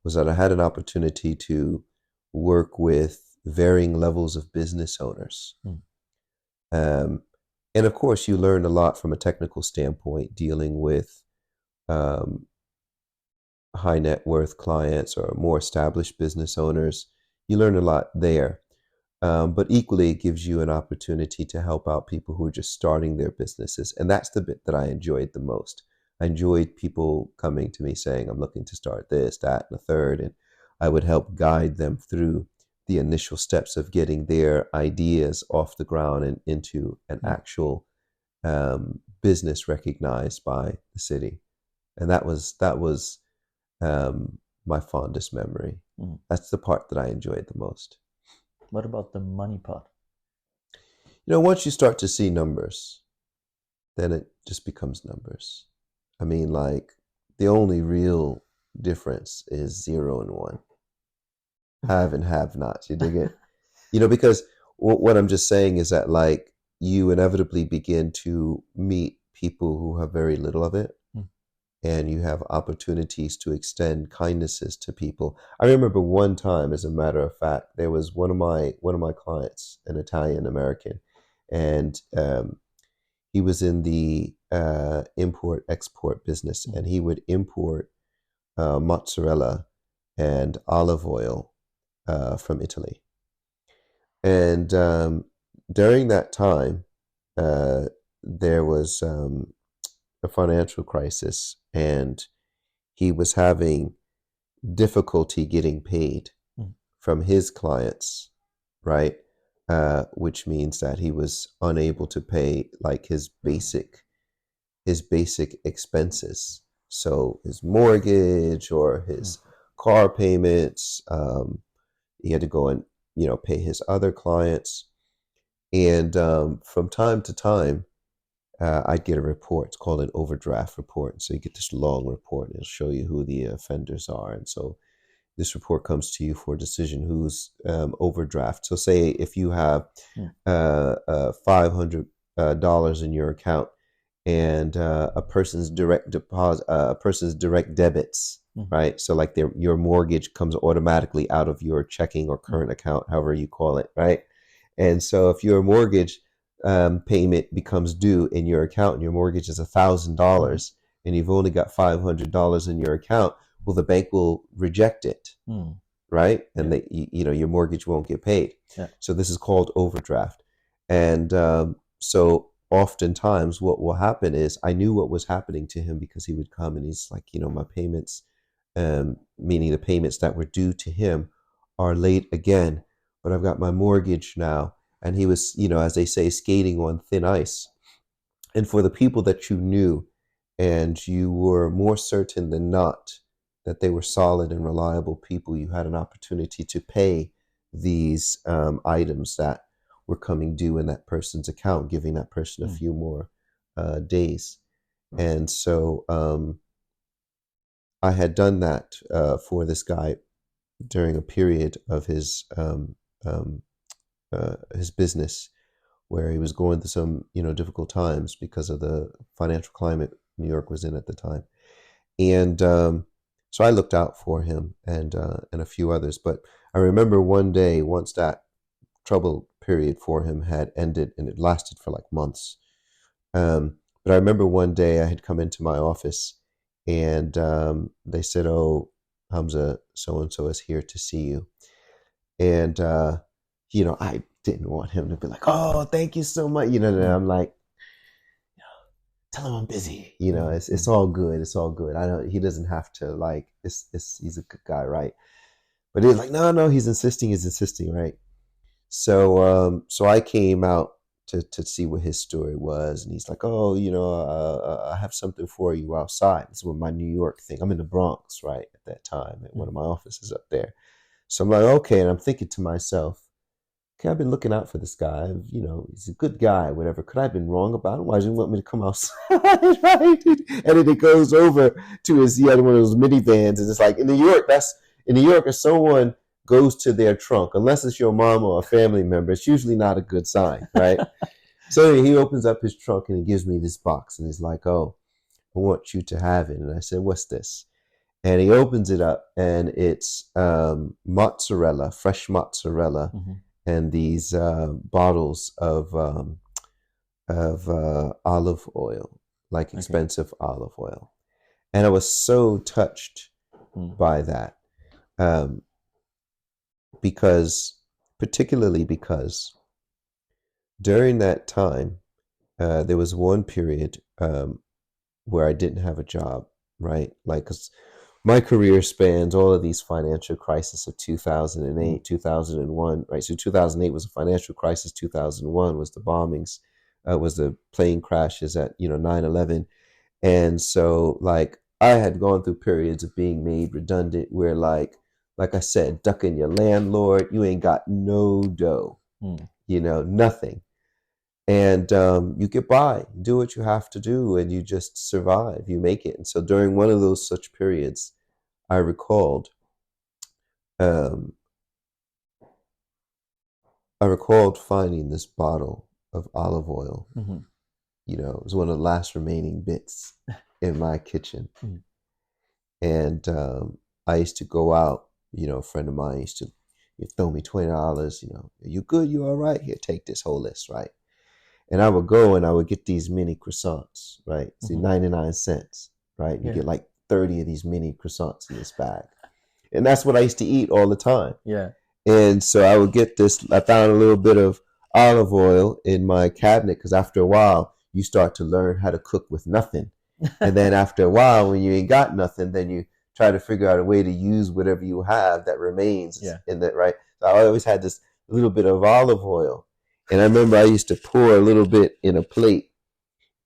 was that I had an opportunity to work with varying levels of business owners. And of course, you learned a lot from a technical standpoint, dealing with high net worth clients or more established business owners. You learn a lot there. But equally, it gives you an opportunity to help out people who are just starting their businesses. And that's the bit that I enjoyed the most. I enjoyed people coming to me saying, I'm looking to start this, that, and the third. And I would help guide them through the initial steps of getting their ideas off the ground and into an actual business recognized by the city. And that was my fondest memory. That's the part that I enjoyed the most. What about the money part? You know, once you start to see numbers, then it just becomes numbers. I mean, like, the only real difference is 0 and 1. Have and have nots. You dig it? You know, because what I'm just saying is that, like, you inevitably begin to meet people who have very little of it. And you have opportunities to extend kindnesses to people. I remember one time, as a matter of fact, there was one of my clients, an Italian American, and he was in the import export business, and he would import mozzarella and olive oil from Italy. And during that time, there was a financial crisis, and he was having difficulty getting paid from his clients, right? which means that he was unable to pay like his basic expenses. So his mortgage or his car payments, he had to go and, pay his other clients. And from time to time, I'd get a report. It's called an overdraft report. So you get this long report, and it'll show you who the offenders are. And so this report comes to you for a decision who's overdraft. So say if you have $500 in your account, and a person's direct deposit, a person's direct debits, right? So like your mortgage comes automatically out of your checking or current account, however you call it, right? And so if your mortgage payment becomes due in your account, and your mortgage is $1,000, and you've only got $500 in your account, well, the bank will reject it, right? And your mortgage won't get paid. Yeah. So this is called overdraft. And so oftentimes what will happen is, I knew what was happening to him because he would come and he's like, my payments, meaning the payments that were due to him, are late again, but I've got my mortgage now. And he was, as they say, skating on thin ice. And for the people that you knew, and you were more certain than not that they were solid and reliable people, you had an opportunity to pay these items that were coming due in that person's account, giving that person a few more days. And so I had done that for this guy during a period of his business where he was going through some, difficult times because of the financial climate New York was in at the time. And so I looked out for him and a few others. But I remember one day, once that trouble period for him had ended, and it lasted for like months. But I remember one day I had come into my office, and they said, "Oh, Hamza, so-and-so is here to see you." And, I didn't want him to be like, "Oh, thank you so much." And I'm like, tell him I'm busy. It's all good. It's all good. He doesn't have to, like, he's a good guy, right? But he's like, no, he's insisting, right? So I came out to see what his story was, and he's like, "Oh, I have something for you outside." This was my New York thing. I'm in the Bronx, right, at that time, at one of my offices up there. So I'm like, okay, and I'm thinking to myself, okay, I've been looking out for this guy. He's a good guy, whatever. Could I have been wrong about him? Why didn't he want me to come outside, right? And then it goes over to he had one of those minivans, and it's like in New York, if someone goes to their trunk, unless it's your mom or a family member, it's usually not a good sign, right? So he opens up his trunk and he gives me this box, and he's like, "Oh, I want you to have it." And I said, "What's this?" And he opens it up, and it's mozzarella, fresh mozzarella, and these bottles of olive oil, like expensive olive oil. And I was so touched by that. Particularly because during that time, there was one period where I didn't have a job, right? Like, 'cause my career spans all of these financial crises of 2008, 2001, right? So 2008 was a financial crisis. 2001 was the bombings, was the plane crashes at, 9/11. And so, like, I had gone through periods of being made redundant where, like I said, ducking your landlord, you ain't got no dough, nothing. And you get by, do what you have to do, and you just survive, you make it. And so during one of those such periods, I recalled finding this bottle of olive oil. It was one of the last remaining bits in my kitchen. And I used to go out, a friend of mine used to throw me $20, "You good? You all right? Here, take this whole list," right? And I would go and I would get these mini croissants, right? See, 99 cents, right? You get like 30 of these mini croissants in this bag. And that's what I used to eat all the time. Yeah. And so I would get this, I found a little bit of olive oil in my cabinet, because after a while, you start to learn how to cook with nothing. And then after a while, when you ain't got nothing, then you try to figure out a way to use whatever you have that remains in that, right? So I always had this a little bit of olive oil. And I remember I used to pour a little bit in a plate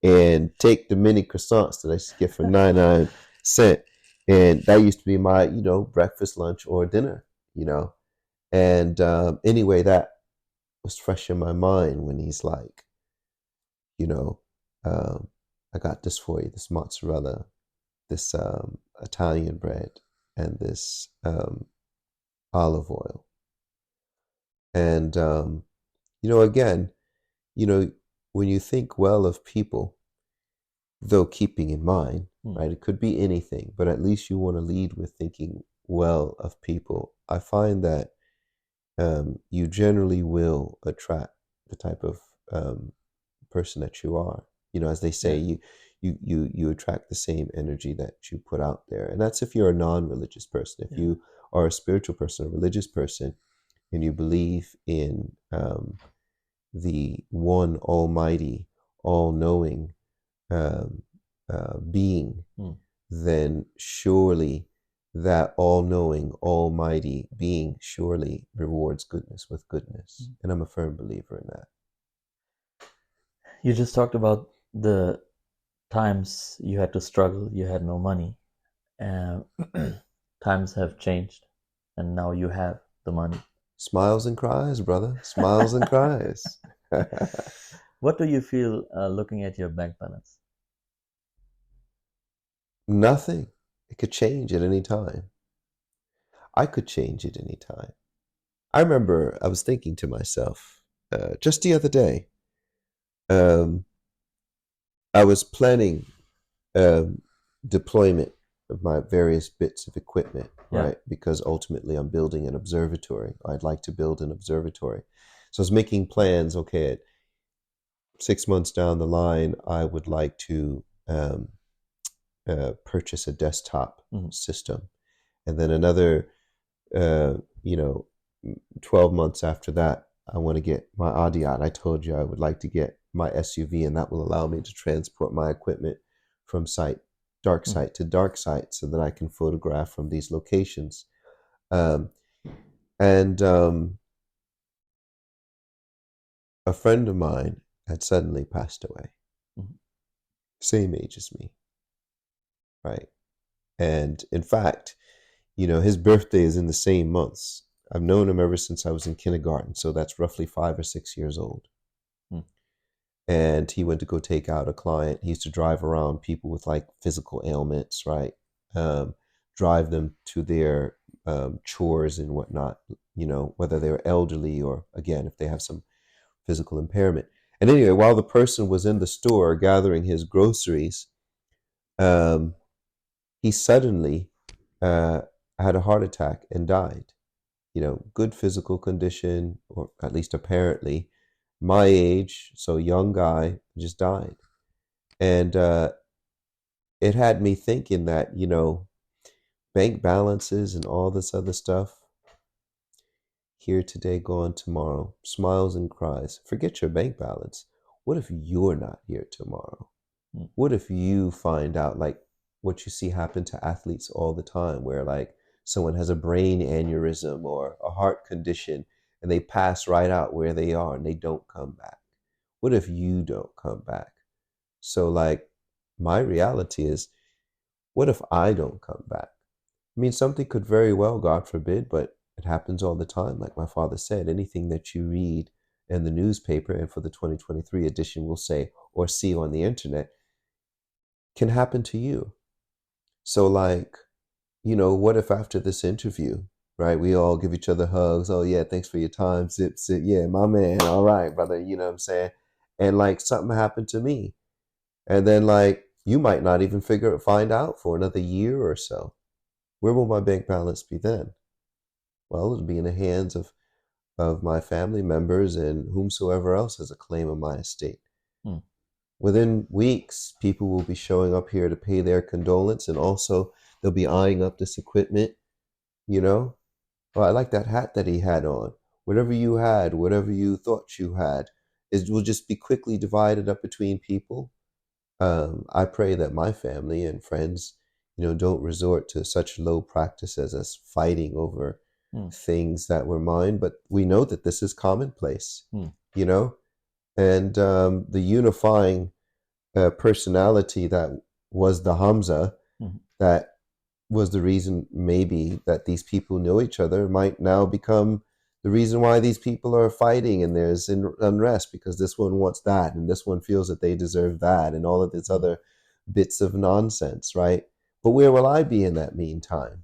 and take the mini croissants that I used to get for 99¢. And that used to be my, breakfast, lunch, or dinner, And anyway, that was fresh in my mind when he's like, I got this for you, this mozzarella, this Italian bread, and this olive oil. And, again, when you think well of people, though keeping in mind, right, it could be anything, but at least you want to lead with thinking well of people. I find that you generally will attract the type of person that you are. As they say, you attract the same energy that you put out there. And that's if you're a non-religious person. If you are a spiritual person, a religious person, and you believe in the one almighty, all-knowing being, then surely that all-knowing, almighty being surely rewards goodness with goodness. And I'm a firm believer in that. You just talked about the times you had to struggle, you had no money. Times have changed, and now you have the money. Smiles and cries, brother. Smiles and cries. What do you feel looking at your bank balance? Nothing. It could change at any time. I could change at any time. I remember I was thinking to myself just the other day, I was planning deployment of my various bits of equipment, right? Because ultimately I'm building an observatory. I'd like to build an observatory. So I was making plans, okay, at 6 months down the line, I would like to purchase a desktop system. And then another, 12 months after that, I want to get my Adiat. I told you I would like to get my SUV, and that will allow me to transport my equipment from dark site to dark site so that I can photograph from these locations. A friend of mine had suddenly passed away. Same age as me, right? And in fact, his birthday is in the same months. I've known him ever since I was in kindergarten, so that's roughly 5 or 6 years old. And he went to go take out a client. He used to drive around people with like physical ailments, right? Drive them to their chores and whatnot, whether they're elderly or, again, if they have some physical impairment. And anyway, while the person was in the store gathering his groceries, he suddenly had a heart attack and died. Good physical condition, or at least apparently, my age, so young guy, just died. And it had me thinking that, bank balances and all this other stuff, here today, gone tomorrow, smiles and cries. Forget your bank balance. What if you're not here tomorrow? What if you find out, like what you see happen to athletes all the time, where like someone has a brain aneurysm or a heart condition, and they pass right out where they are and they don't come back? What if you don't come back? So like my reality is, what if I don't come back? I mean, something could very well, God forbid, but it happens all the time. Like my father said, anything that you read in the newspaper, and for the 2023 edition will say, or see on the internet, can happen to you. So like, what if after this interview, right, we all give each other hugs. Oh yeah, thanks for your time. Zip, zip. Yeah, my man. All right, brother. You know what I'm saying? And like something happened to me. And then like you might not even find out for another year or so. Where will my bank balance be then? Well, it'll be in the hands of my family members and whomsoever else has a claim on my estate. Within weeks, people will be showing up here to pay their condolence, and also they'll be eyeing up this equipment, Oh, I like that hat that he had on. Whatever you had, whatever you thought you had, it will just be quickly divided up between people. I pray that my family and friends, don't resort to such low practices as fighting over things that were mine, but we know that this is commonplace, you know? And the unifying personality that was the Hamza, that was the reason maybe that these people know each other, might now become the reason why these people are fighting and there's unrest, because this one wants that and this one feels that they deserve that and all of this other bits of nonsense, right? But where will I be in that meantime?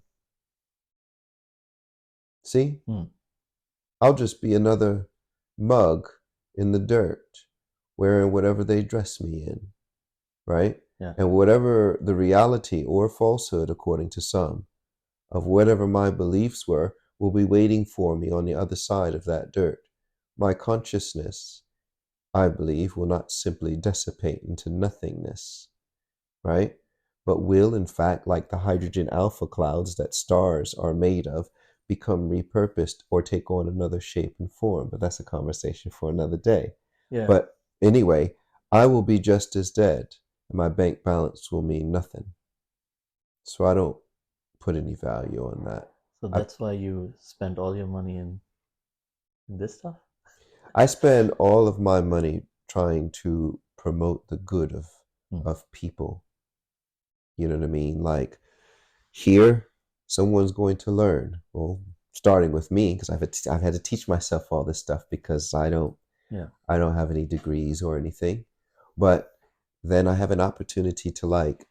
See? I'll just be another mug in the dirt, wearing whatever they dress me in, right? Yeah. And whatever the reality or falsehood, according to some, of whatever my beliefs were, will be waiting for me on the other side of that dirt. My consciousness, I believe, will not simply dissipate into nothingness, right? But will, in fact, like the hydrogen alpha clouds that stars are made of, become repurposed or take on another shape and form. But that's a conversation for another day. Yeah. But anyway, I will be just as dead, and my bank balance will mean nothing. So I don't put any value on that. So that's why you spend all your money in this stuff? I spend all of my money trying to promote the good of people. You know what I mean? Like, here, someone's going to learn. Well, starting with me, because I've had to teach myself all this stuff because I don't have any degrees or anything. But then I have an opportunity to like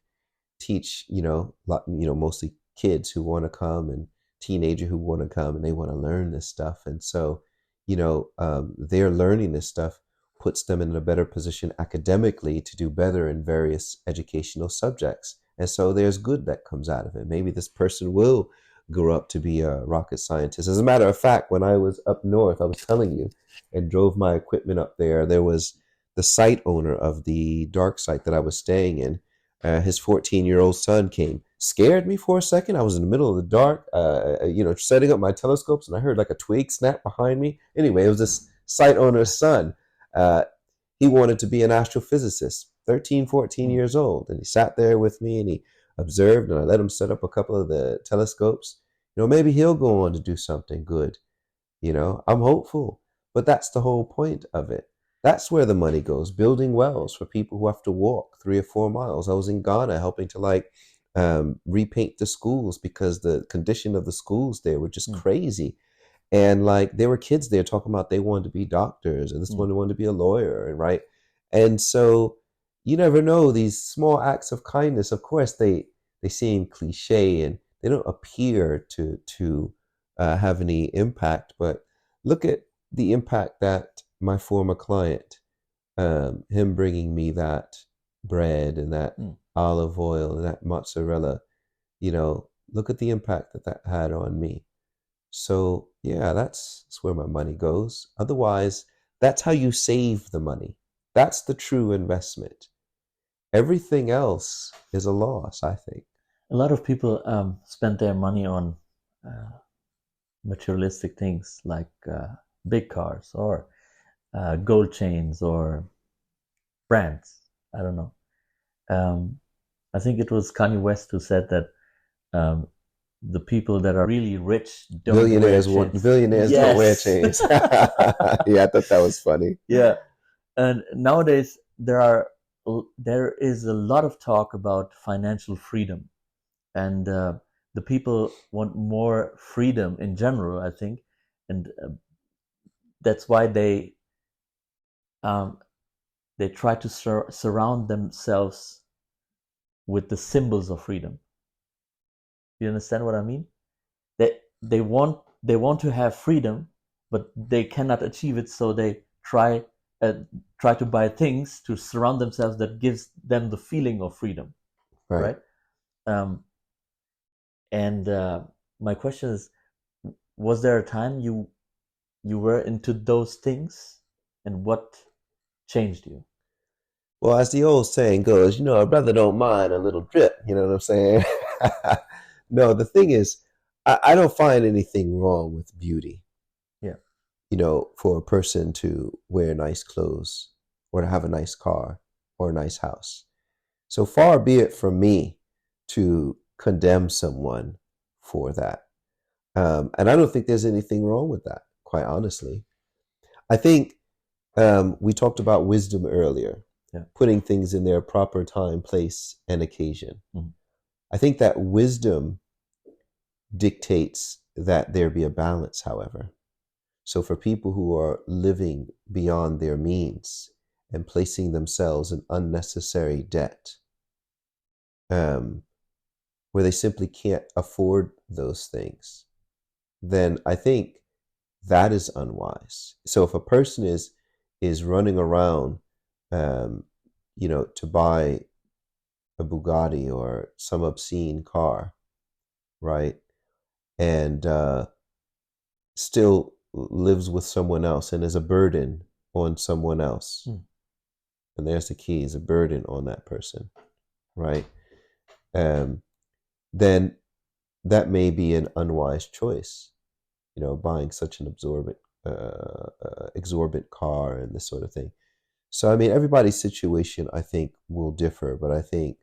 teach, mostly kids who want to come and teenagers who want to come and they want to learn this stuff. And so, they're learning this stuff puts them in a better position academically to do better in various educational subjects. And so there's good that comes out of it. Maybe this person will grow up to be a rocket scientist. As a matter of fact, when I was up north, I was telling you, and drove my equipment up there, there was the site owner of the dark site that I was staying in. His 14-year-old son came, scared me for a second. I was in the middle of the dark, setting up my telescopes, and I heard like a twig snap behind me. Anyway, it was this site owner's son. He wanted to be an astrophysicist, 13, 14 years old. And he sat there with me and he observed, and I let him set up a couple of the telescopes. Maybe he'll go on to do something good. I'm hopeful. But that's the whole point of it. That's where the money goes, building wells for people who have to walk 3 or 4 miles. I was in Ghana helping to repaint the schools because the condition of the schools there were just crazy. And there were kids there talking about they wanted to be doctors, and this one wanted to be a lawyer, and right. And so you never know, these small acts of kindness, of course, they seem cliche and they don't appear to have any impact. But look at the impact that my former client, him bringing me that bread and that olive oil and that mozzarella, look at the impact that had on me. So yeah, that's where my money goes. Otherwise, that's how you save the money. That's the true investment. Everything else is a loss, I think. A lot of people spend their money on materialistic things like big cars or gold chains or brands. I don't know. I think it was Kanye West who said that the people that are really rich don't billionaires wear chains. Billionaires don't wear chains. Yeah, I thought that was funny. Yeah, and nowadays there is a lot of talk about financial freedom, and the people want more freedom in general, I think, and that's why they try to surround themselves with the symbols of freedom. You understand what I mean? They want to have freedom, but they cannot achieve it, so they try to buy things to surround themselves that gives them the feeling of freedom, right? And my question is, was there a time you were into those things, and what changed you? Well, as the old saying goes, a brother don't mind a little drip. You know what I'm saying? No, the thing is, I don't find anything wrong with beauty. Yeah. For a person to wear nice clothes or to have a nice car or a nice house. So far be it from me to condemn someone for that. And I don't think there's anything wrong with that, quite honestly. I think we talked about wisdom earlier, putting things in their proper time, place, and occasion. Mhm. I think that wisdom dictates that there be a balance, however. So for people who are living beyond their means and placing themselves in unnecessary debt, where they simply can't afford those things, then I think that is unwise. So if a person is running around, to buy a Bugatti or some obscene car, right, and still lives with someone else and is a burden on someone else, and there's the key, is a burden on that person, right? Then that may be an unwise choice, buying such an exorbitant car and this sort of thing. So, I mean, everybody's situation, I think, will differ, but I think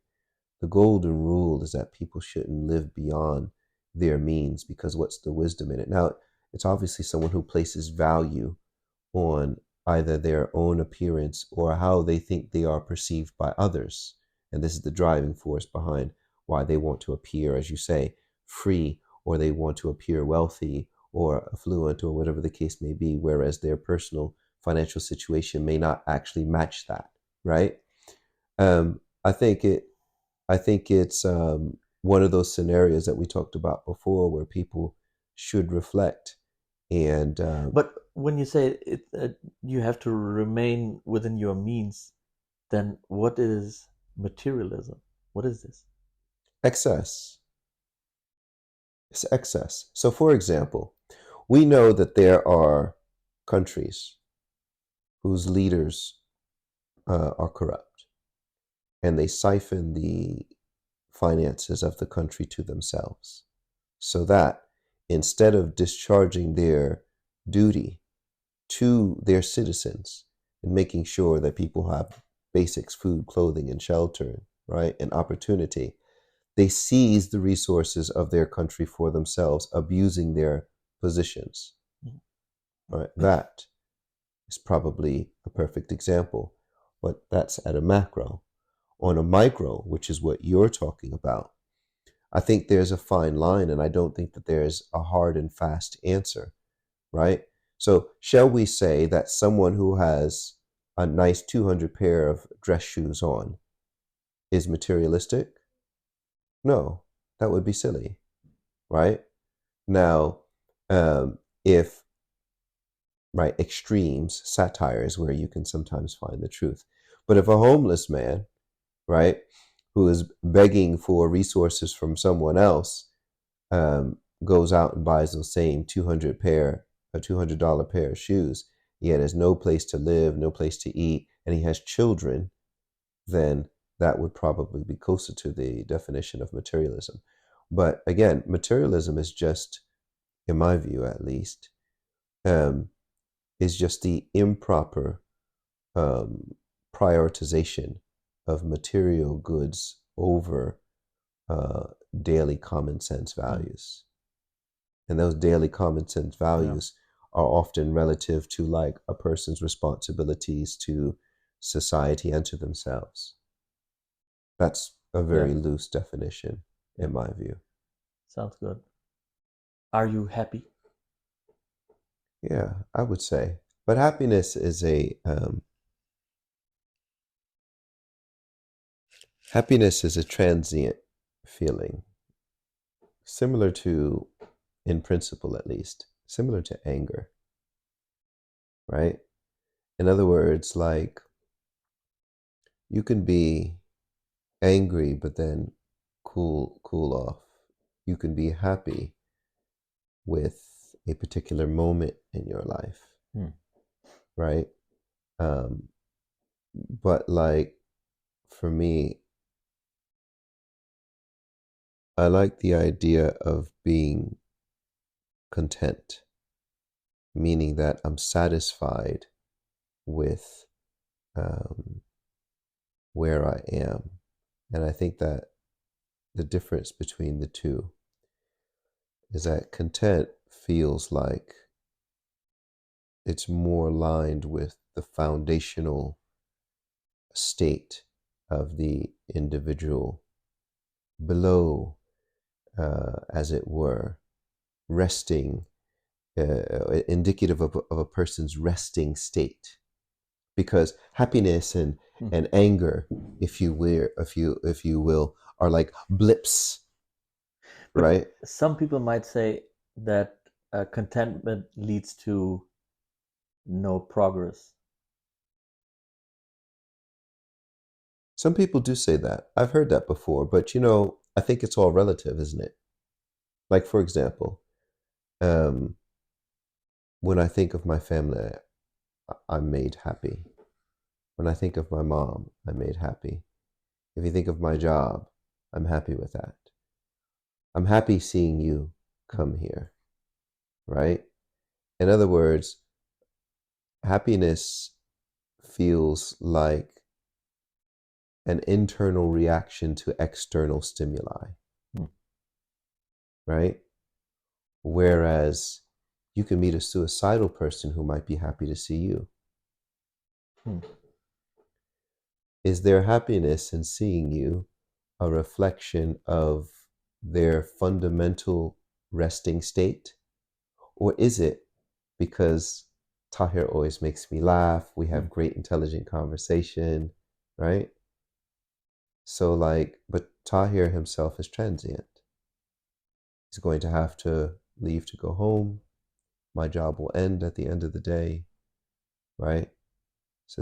the golden rule is that people shouldn't live beyond their means, because what's the wisdom in it? Now, it's obviously someone who places value on either their own appearance or how they think they are perceived by others. And this is the driving force behind why they want to appear, as you say, free, or they want to appear wealthy or affluent or whatever the case may be, whereas their personal financial situation may not actually match that, right? I think it's one of those scenarios that we talked about before, where people should reflect. And But when you say it, you have to remain within your means, then what is materialism? What is this? excess. It's excess. So, for example, we know that there are countries whose leaders are corrupt, and they siphon the finances of the country to themselves, so that instead of discharging their duty to their citizens and making sure that people have basics, food, clothing, and shelter, right, and opportunity, they seize the resources of their country for themselves, abusing their positions. Right? That is probably a perfect example, but that's at a macro. On a micro, which is what you're talking about, I think there's a fine line, and I don't think that there's a hard and fast answer, right? So shall we say that someone who has a nice 200 pair of dress shoes on is materialistic? No, that would be silly, right? Now, if, right, extremes, satire is where you can sometimes find the truth. But if a homeless man, right, who is begging for resources from someone else, goes out and buys those same $200 pair of shoes, yet has no place to live, no place to eat, and he has children, then that would probably be closer to the definition of materialism. But again, materialism is just, in my view at least, is just the improper prioritization of material goods over daily common sense values. And those daily common sense values are often relative to, like, a person's responsibilities to society and to themselves. That's a very loose definition, in my view. Sounds good. Are you happy? Yeah, I would say. But happiness is a transient feeling, similar to, in principle at least, similar to anger, right? In other words, like, you can be angry but then cool off. You can be happy with a particular moment in your life, right? But, like, for me, I like the idea of being content, meaning that I'm satisfied with where I am. And I think that the difference between the two is that content feels like it's more aligned with the foundational state of the individual below, as it were, resting, indicative of a person's resting state. Because happiness and anger, if you will, are like blips, But right? some people might say that contentment leads to no progress. Some people do say that. I've heard that before, but I think it's all relative, isn't it? Like, for example, when I think of my family, I'm made happy. When I think of my mom, I'm made happy. If you think of my job, I'm happy with that. I'm happy seeing you come here, right? In other words, happiness feels like an internal reaction to external stimuli, right? Whereas you can meet a suicidal person who might be happy to see you. Is their happiness in seeing you a reflection of their fundamental resting state? Or is it because Tahir always makes me laugh, we have great intelligent conversation, right? So but Tahir himself is transient. He's going to have to leave to go home. My job will end at the end of the day, right? So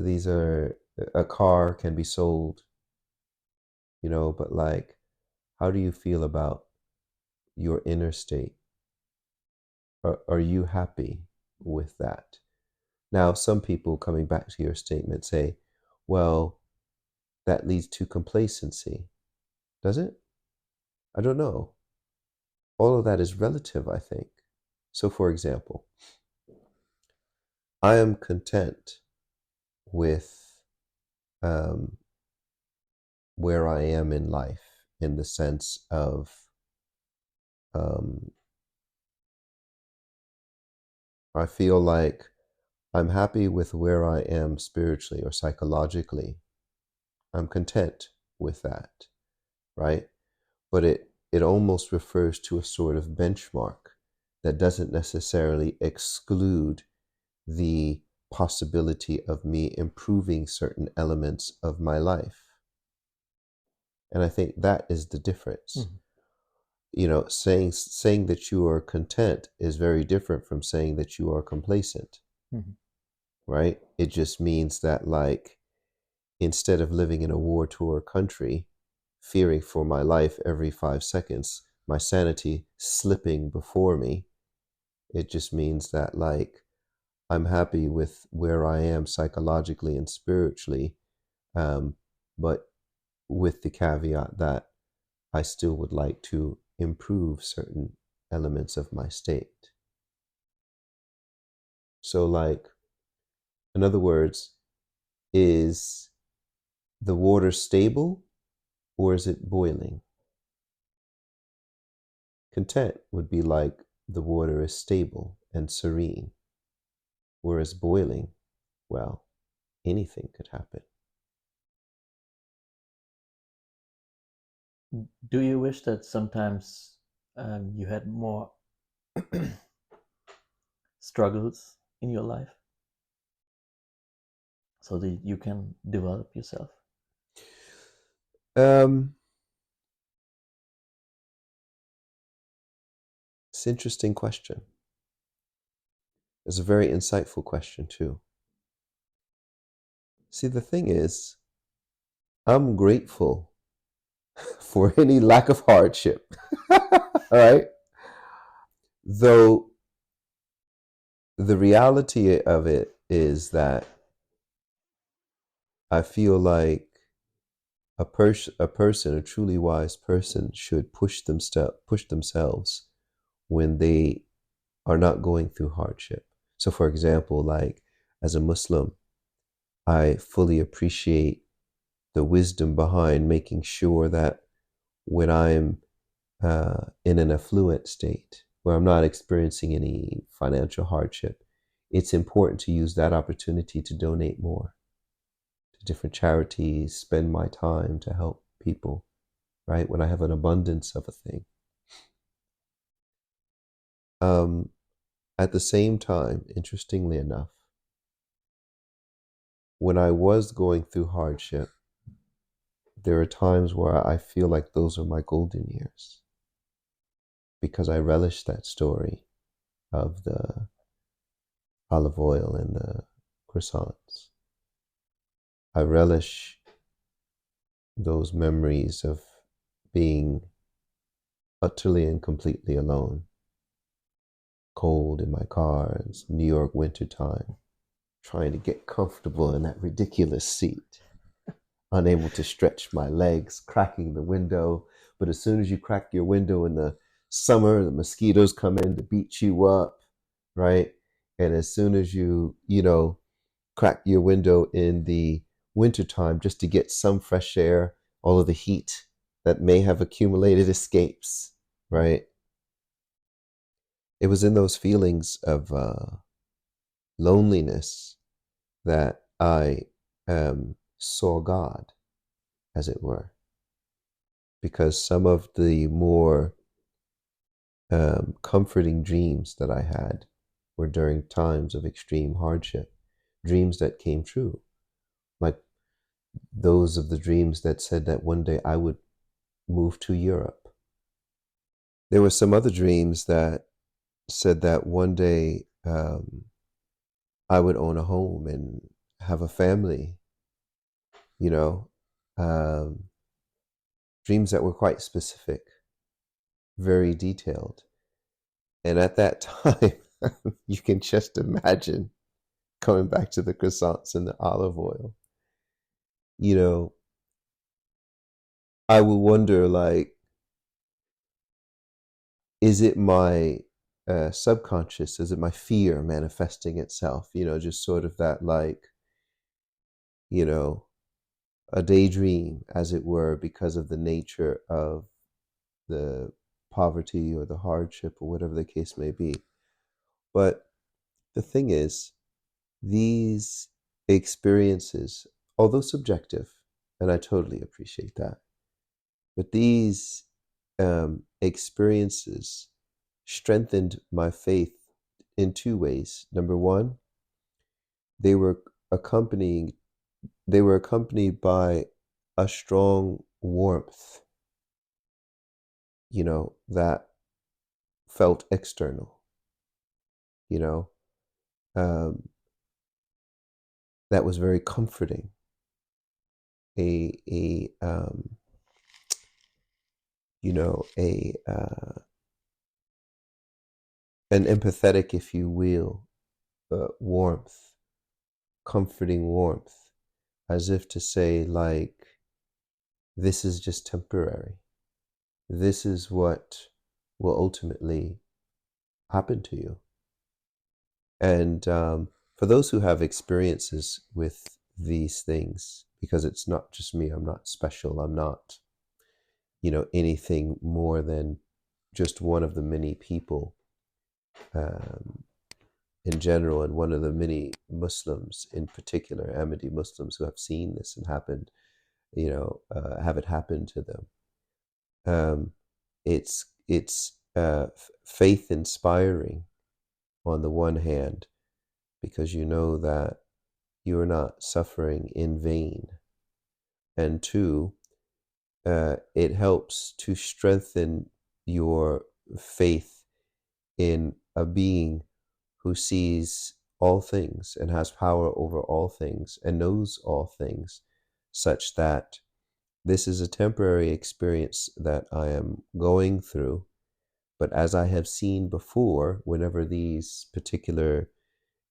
a car can be sold, but how do you feel about your inner state? Are you happy with that? Now, some people, coming back to your statement, say, well, that leads to complacency. Does it? I don't know. All of that is relative, I think. So, for example, I am content with where I am in life, in the sense of I feel like I'm happy with where I am spiritually or psychologically. I'm content with that, right? But it almost refers to a sort of benchmark that doesn't necessarily exclude the possibility of me improving certain elements of my life. And I think that is the difference. Saying that you are content is very different from saying that you are complacent, right? It just means that instead of living in a war-torn country, fearing for my life every 5 seconds, my sanity slipping before me, it just means that I'm happy with where I am psychologically and spiritually, but with the caveat that I still would like to improve certain elements of my state. So in other words, is the water stable or is it boiling? Content would be like the water is stable and serene, whereas boiling, well, anything could happen. Do you wish that sometimes you had more struggles in your life so that you can develop yourself? It's an interesting question. It's a very insightful question too. See, the thing is, I'm grateful for any lack of hardship. All right? Though the reality of it is that I feel like a truly wise person should push themselves when they are not going through hardship. So for example, as a Muslim, I fully appreciate the wisdom behind making sure that when I'm in an affluent state, where I'm not experiencing any financial hardship, it's important to use that opportunity to donate more to different charities, spend my time to help people, right? When I have an abundance of a thing. At the same time, interestingly enough, when I was going through hardship, there are times where I feel like those are my golden years, because I relish that story of the olive oil and the croissants. I relish those memories of being utterly and completely alone, cold in my car, it's New York winter time, trying to get comfortable in that ridiculous seat, unable to stretch my legs, cracking the window. But as soon as you crack your window in the summer, the mosquitoes come in to beat you up, right? And as soon as you crack your window in the wintertime just to get some fresh air, all of the heat that may have accumulated escapes, right? It was in those feelings of loneliness that I saw God, as it were, because some of the more comforting dreams that I had were during times of extreme hardship, dreams that came true, like those of the dreams that said that one day I would move to Europe. There were some other dreams that said that one day I would own a home and have a family, you know, dreams that were quite specific, very detailed. And at that time, you can just imagine, going back to the croissants and the olive oil, I would wonder, like, is it my subconscious? Is it my fear manifesting itself? Just sort of that, like, a daydream, as it were, because of the nature of the poverty or the hardship or whatever the case may be. But the thing is, these experiences, although subjective, and I totally appreciate that, but these experiences strengthened my faith in two ways. Number one, they were accompanied by a strong warmth, that felt external, um, that was very comforting. A an empathetic, if you will, warmth, comforting warmth, as if to say, like, this is just temporary. This is what will ultimately happen to you. And for those who have experiences with these things, because it's not just me, I'm not special, I'm not, anything more than just one of the many people in general, and one of the many Muslims in particular, Ahmadi Muslims, who have seen this and happened, have it happen to them. It's faith inspiring on the one hand, because you know that you're not suffering in vain, and two, it helps to strengthen your faith in a being who sees all things and has power over all things and knows all things, such that this is a temporary experience that I am going through. But as I have seen before, whenever these particular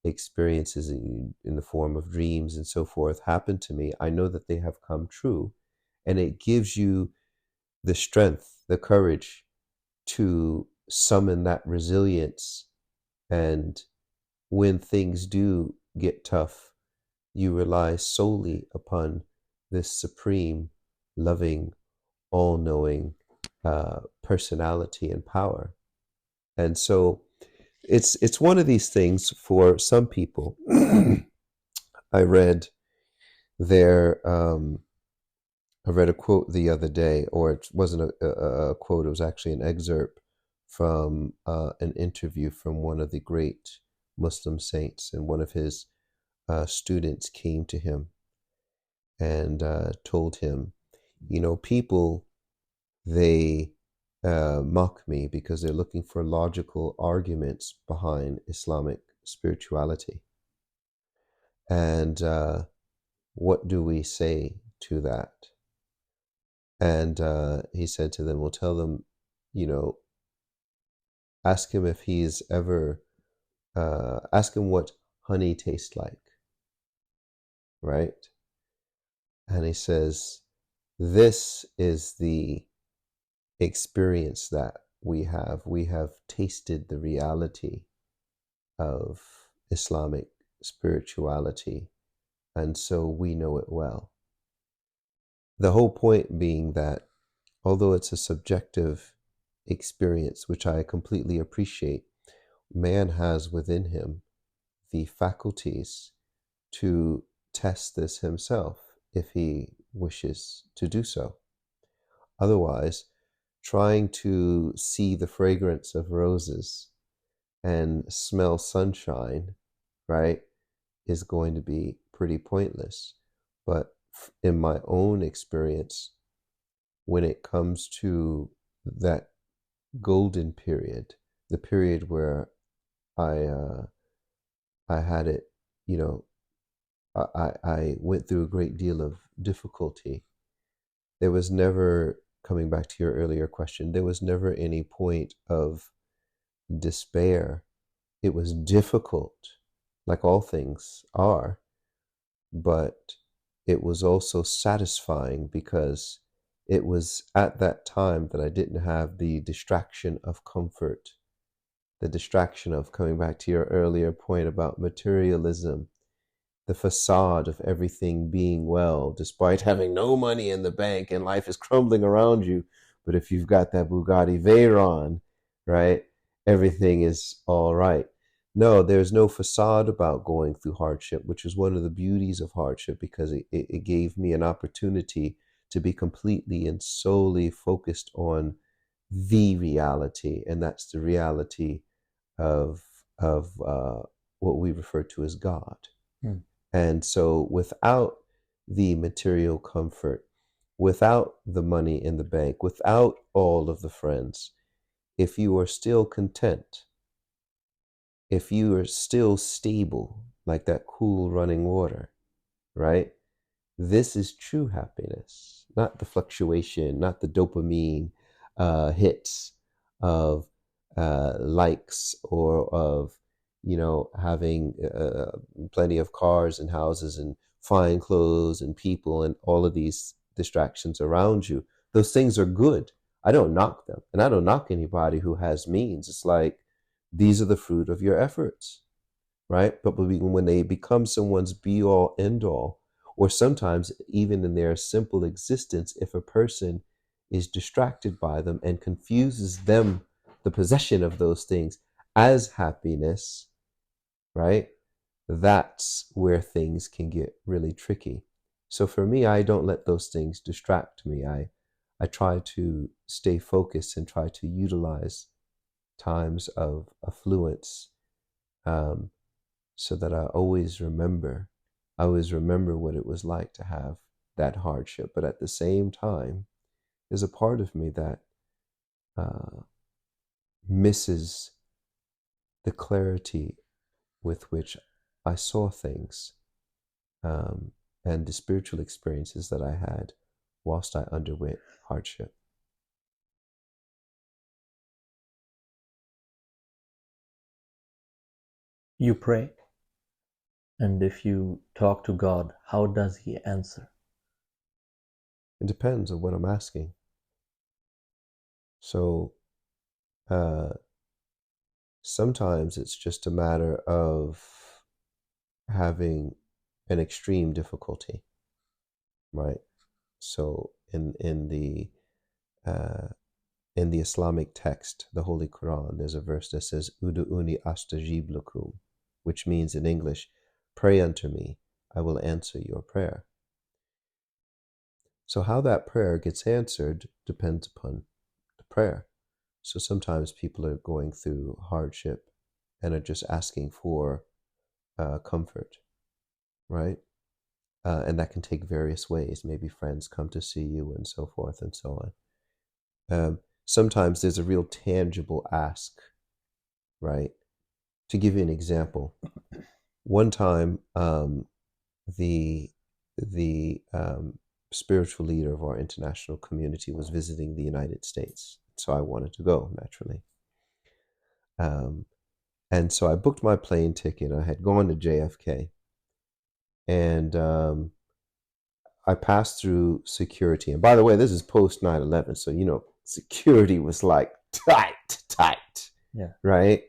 experiences in the form of dreams and so forth happen to me, I know that they have come true. And it gives you the strength, the courage to summon that resilience. And when things do get tough, you rely solely upon this supreme, loving, all-knowing personality and power. And so it's one of these things for some people. I read I read a quote the other day, or it wasn't a quote, it was actually an excerpt from an interview from one of the great Muslim saints, and one of his students came to him and told him, people, they mock me because they're looking for logical arguments behind Islamic spirituality. And what do we say to that? And he said to them, well, tell them, ask him if he's ever, ask him what honey tastes like, right? And he says, this is the experience that we have. We have tasted the reality of Islamic spirituality, and so we know it well. The whole point being that although it's a subjective experience, which I completely appreciate, man has within him the faculties to test this himself if he wishes to do so. Otherwise, trying to see the fragrance of roses and smell sunshine, right, is going to be pretty pointless. But in my own experience, when it comes to that golden period, the period where I had it, I went through a great deal of difficulty. There was never, coming back to your earlier question, there was never any point of despair. It was difficult, like all things are, but it was also satisfying because it was at that time that I didn't have the distraction of comfort, the distraction of, coming back to your earlier point about materialism, the facade of everything being well, despite having no money in the bank and life is crumbling around you. But if you've got that Bugatti Veyron, right, everything is all right. No, there's no facade about going through hardship, which is one of the beauties of hardship, because it gave me an opportunity to be completely and solely focused on the reality, and that's the reality of what we refer to as God. And so without the material comfort, without the money in the bank, without all of the friends, if you are still content, if you are still stable, like that cool running water, right? This is true happiness, not the fluctuation, not the dopamine hits of likes, or of, having plenty of cars and houses and fine clothes and people and all of these distractions around you. Those things are good. I don't knock them, and I don't knock anybody who has means. It's like, these are the fruit of your efforts, right? But when they become someone's be all end all, or sometimes even in their simple existence, if a person is distracted by them and confuses them, the possession of those things, as happiness, right? That's where things can get really tricky. So for me, I don't let those things distract me. I try to stay focused and try to utilize times of affluence, so that I always remember what it was like to have that hardship. But at the same time, there's a part of me that misses the clarity with which I saw things, and the spiritual experiences that I had whilst I underwent hardship. You pray, and if you talk to God, how does He answer? It depends on what I'm asking. So sometimes it's just a matter of having an extreme difficulty, right? So in the in the Islamic text, the Holy Quran, there's a verse that says, Udu'uni astajib lakum, which means in English, pray unto me, I will answer your prayer. So how that prayer gets answered depends upon the prayer. So sometimes people are going through hardship and are just asking for comfort, right? And that can take various ways. Maybe friends come to see you and so forth and so on. Sometimes there's a real tangible ask, right? To give you an example, one time the spiritual leader of our international community was visiting the United States. So I wanted to go, naturally. And so I booked my plane ticket. I had gone to JFK. And I passed through security. And by the way, this is post 9/11. So, security was like tight. Yeah. Right?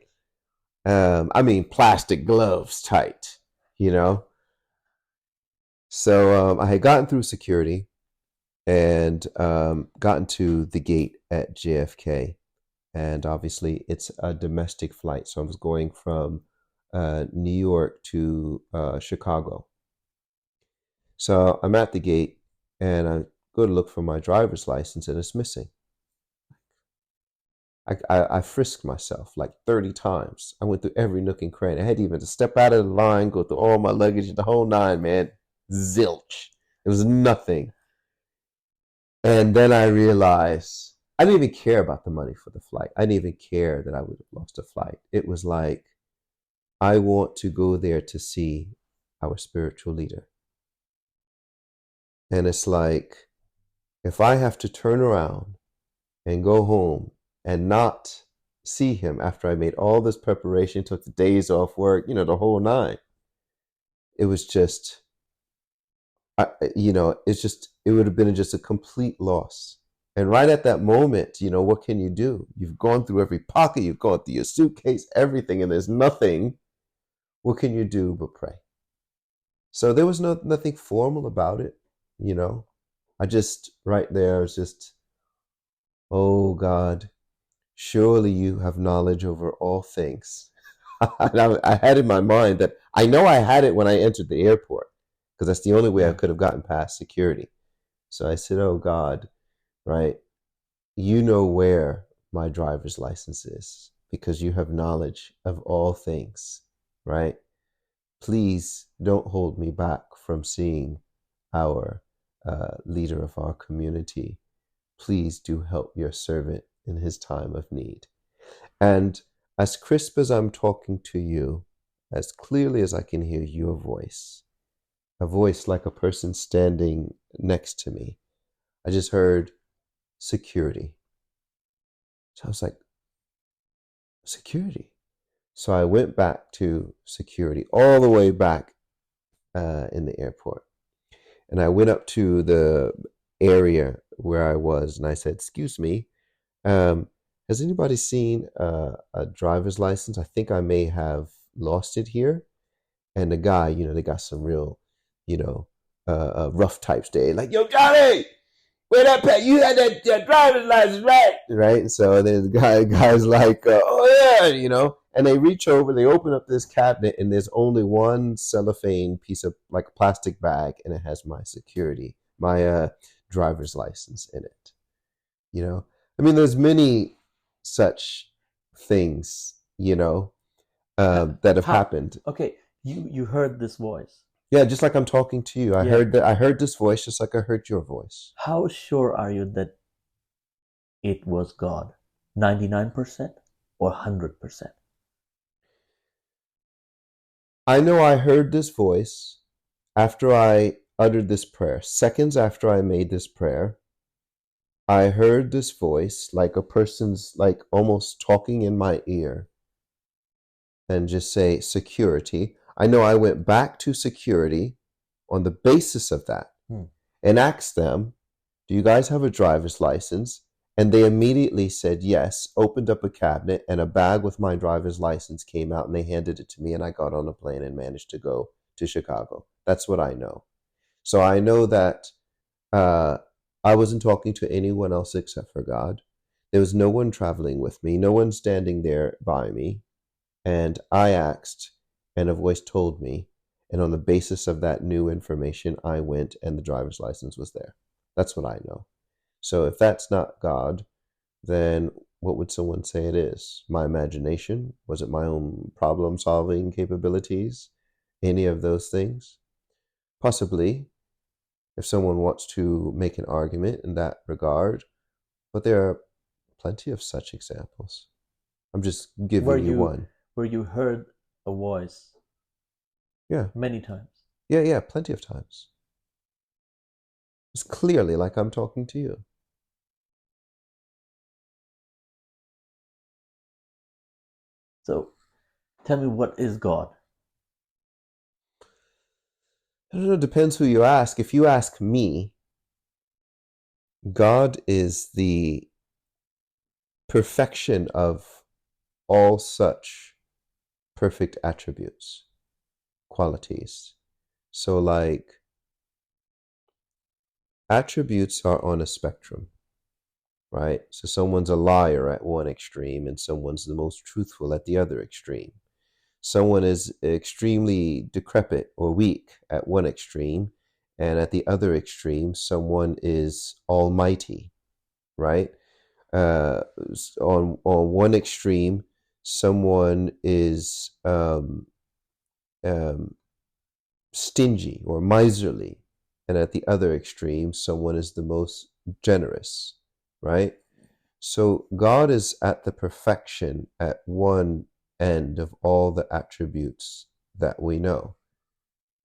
I mean, plastic gloves tight, So I had gotten through security and gotten to the gate at JFK. And obviously, it's a domestic flight. So I was going from New York to Chicago. So I'm at the gate and I go to look for my driver's license and it's missing. I frisked myself like 30 times. I went through every nook and cranny. I had even to step out of the line, go through all my luggage, the whole nine, man. Zilch. It was nothing. And then I realized I didn't even care about the money for the flight. I didn't even care that I would have lost a flight. It was like, I want to go there to see our spiritual leader. And it's like, if I have to turn around and go home and not see him after I made all this preparation, took the days off work, the whole nine, it was just, it would have been just a complete loss. And right at that moment, what can you do? You've gone through every pocket, you've gone through your suitcase, everything, and there's nothing. What can you do but pray? So there was nothing formal about it, I just, right there, was just, oh God, surely you have knowledge over all things. I had in my mind that I know I had it when I entered the airport, because that's the only way I could have gotten past security. So I said, oh God, right, you know where my driver's license is because you have knowledge of all things, right? Please don't hold me back from seeing our leader of our community. Please do help your servant in his time of need. And as crisp as I'm talking to you, as clearly as I can hear your voice, a voice like a person standing next to me, I just heard security. So I was like, security? So I went back to security, all the way back in the airport. And I went up to the area where I was and I said, excuse me, has anybody seen a driver's license? I think I may have lost it here. And the guy, they got some real, rough types there. Like, yo, Johnny, where that pet? You had that driver's license, right? Right. And so then the guy's like, oh yeah, and they reach over, they open up this cabinet, and there's only one cellophane piece of like plastic bag, and it has my driver's license in it. I mean, there's many such things, that have happened. Okay, you heard this voice. Yeah, just like I'm talking to you. I heard this voice just like I heard your voice. How sure are you that it was God? 99% or 100%? I know I heard this voice after I uttered this prayer. Seconds after I made this prayer, I heard this voice like a person's like almost talking in my ear and just say security. I know I went back to security on the basis of that and asked them, do you guys have a driver's license? And they immediately said yes, opened up a cabinet, and a bag with my driver's license came out and they handed it to me, and I got on a plane and managed to go to Chicago. That's what I know. So I know that I wasn't talking to anyone else except for God. There was no one traveling with me, no one standing there by me. And I asked, and a voice told me. And on the basis of that new information, I went and the driver's license was there. That's what I know. So if that's not God, then what would someone say it is? My imagination? Was it my own problem-solving capabilities? Any of those things? Possibly, if someone wants to make an argument in that regard, but there are plenty of such examples. I'm just giving you one. Where you heard a voice Yeah. many times. Yeah, plenty of times. It's clearly like I'm talking to you. So tell me, what is God? I don't know, it depends who you ask. If you ask me, God is the perfection of all such perfect attributes, qualities. So like, attributes are on a spectrum, right? So someone's a liar at one extreme and someone's the most truthful at the other extreme. Someone is extremely decrepit or weak at one extreme, and at the other extreme, someone is almighty, right? On one extreme, someone is stingy or miserly, and at the other extreme, someone is the most generous, right? So God is at the perfection at one end of all the attributes that we know.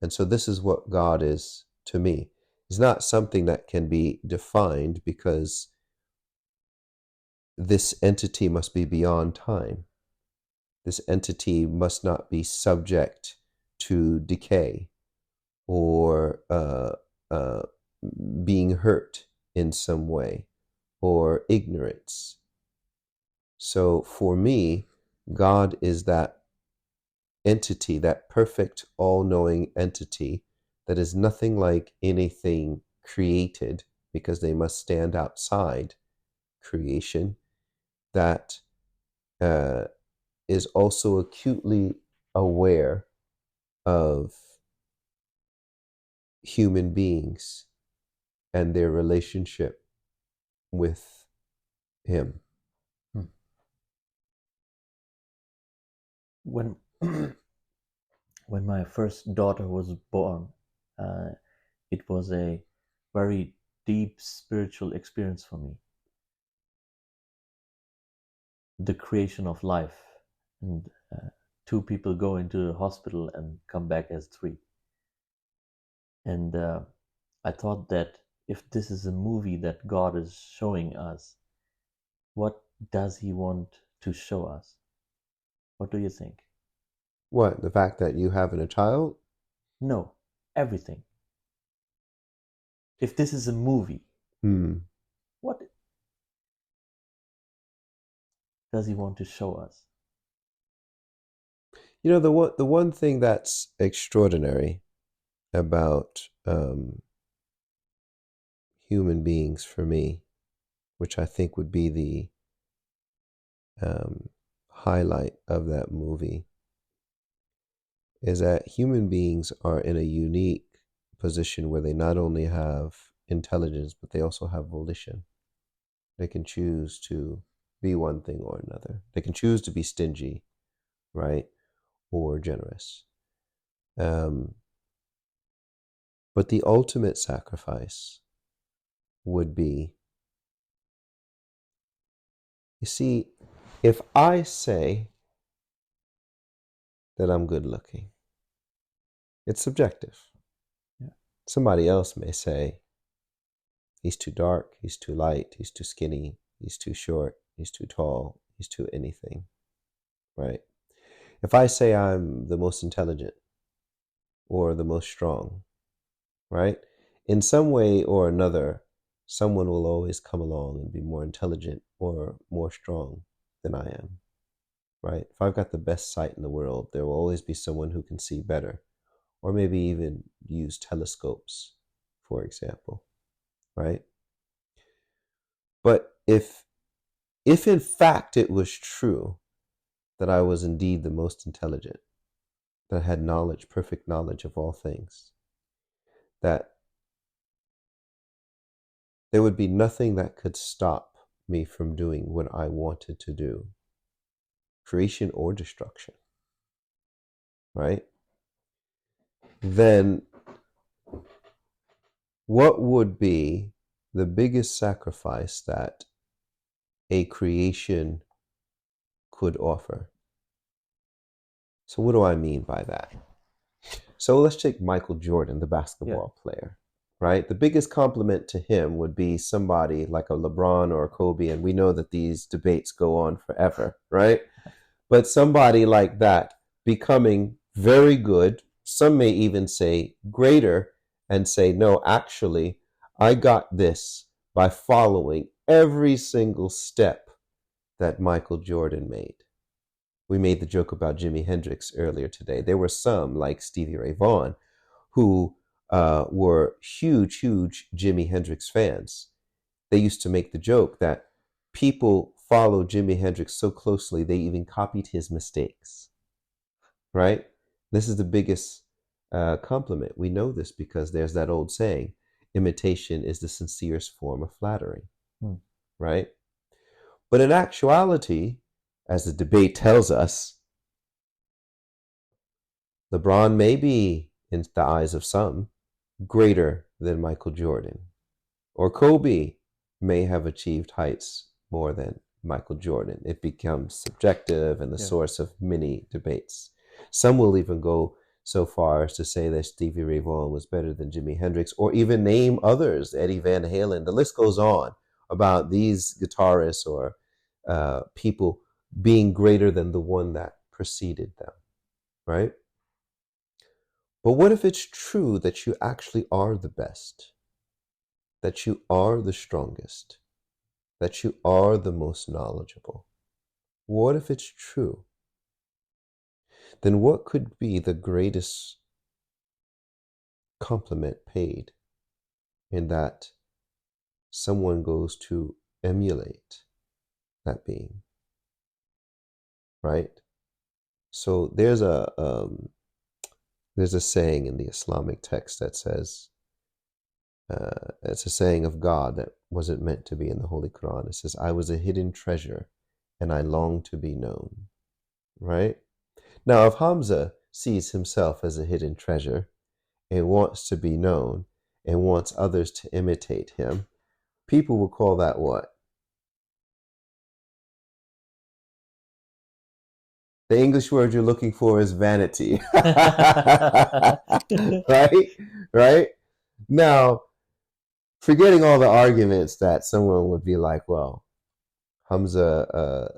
And so this is what God is to me. It's not something that can be defined because this entity must be beyond time. This entity must not be subject to decay or being hurt in some way or ignorance. So for me, God is that entity, that perfect all-knowing entity that is nothing like anything created, because they must stand outside creation, that is also acutely aware of human beings and their relationship with him. When when my first daughter was born, it was a very deep spiritual experience for me. The creation of life, and two people go into the hospital and come back as three. And I thought that if this is a movie that God is showing us, what does he want to show us? What do you think? What, the fact that you having a child? No, everything. If this is a movie, what does he want to show us? You know, the one thing that's extraordinary about human beings for me, which I think would be the highlight of that movie, is that human beings are in a unique position where they not only have intelligence, but they also have volition. They can choose to be one thing or another. They can choose to be stingy, right, or generous. But the ultimate sacrifice would be, you see, if I say that I'm good looking, it's subjective. Yeah. Somebody else may say, he's too dark, he's too light, he's too skinny, he's too short, he's too tall, he's too anything, right? If I say I'm the most intelligent or the most strong, right? In some way or another, someone will always come along and be more intelligent or more strong than I am, right? If I've got the best sight in the world, there will always be someone who can see better, or maybe even use telescopes, for example, right? But if if in fact it was true that I was indeed the most intelligent, that I had knowledge, perfect knowledge of all things, that there would be nothing that could stop me from doing what I wanted to do, creation or destruction, right? Then what would be the biggest sacrifice that a creation could offer? So what do I mean by that? So let's take Michael Jordan, the basketball player, right? The biggest compliment to him would be somebody like a LeBron or a Kobe, and we know that these debates go on forever, right? But somebody like that becoming very good, some may even say greater, and say, no, actually, I got this by following every single step that Michael Jordan made. We made the joke about Jimi Hendrix earlier today. There were some, like Stevie Ray Vaughan, who were huge Jimi Hendrix fans. They used to make the joke that people followed Jimi Hendrix so closely they even copied his mistakes, right? This is the biggest compliment. We know this because there's that old saying, imitation is the sincerest form of flattery, right? But in actuality, as the debate tells us, LeBron may be, in the eyes of some, greater than Michael Jordan. Or Kobe may have achieved heights more than Michael Jordan. It becomes subjective and the source of many debates. Some will even go so far as to say that Stevie Ray Vaughan was better than Jimi Hendrix, or even name others, Eddie Van Halen. The list goes on about these guitarists or people being greater than the one that preceded them, right? But what if it's true that you actually are the best, that you are the strongest, that you are the most knowledgeable? What if it's true? Then what could be the greatest compliment paid in that someone goes to emulate that being, right? So there's a saying in the Islamic text that says, it's a saying of God that wasn't meant to be in the Holy Quran. It says, I was a hidden treasure and I long to be known, right? Now, if Hamza sees himself as a hidden treasure and wants to be known and wants others to imitate him, people will call that what? The English word you're looking for is vanity. Right? Now, forgetting all the arguments that someone would be like, well, Hamza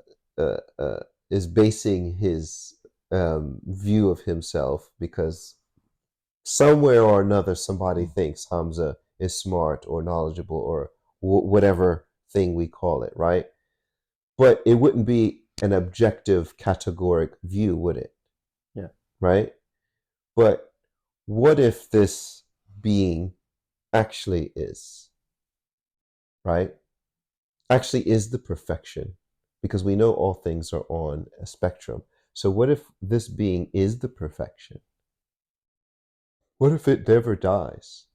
is basing his view of himself because somewhere or another somebody thinks Hamza is smart or knowledgeable or whatever thing we call it, right? But it wouldn't be an objective, categoric view, would it? Yeah. Right? But what if this being actually is, right? Actually is the perfection, because we know all things are on a spectrum. So what if this being is the perfection? What if it never dies?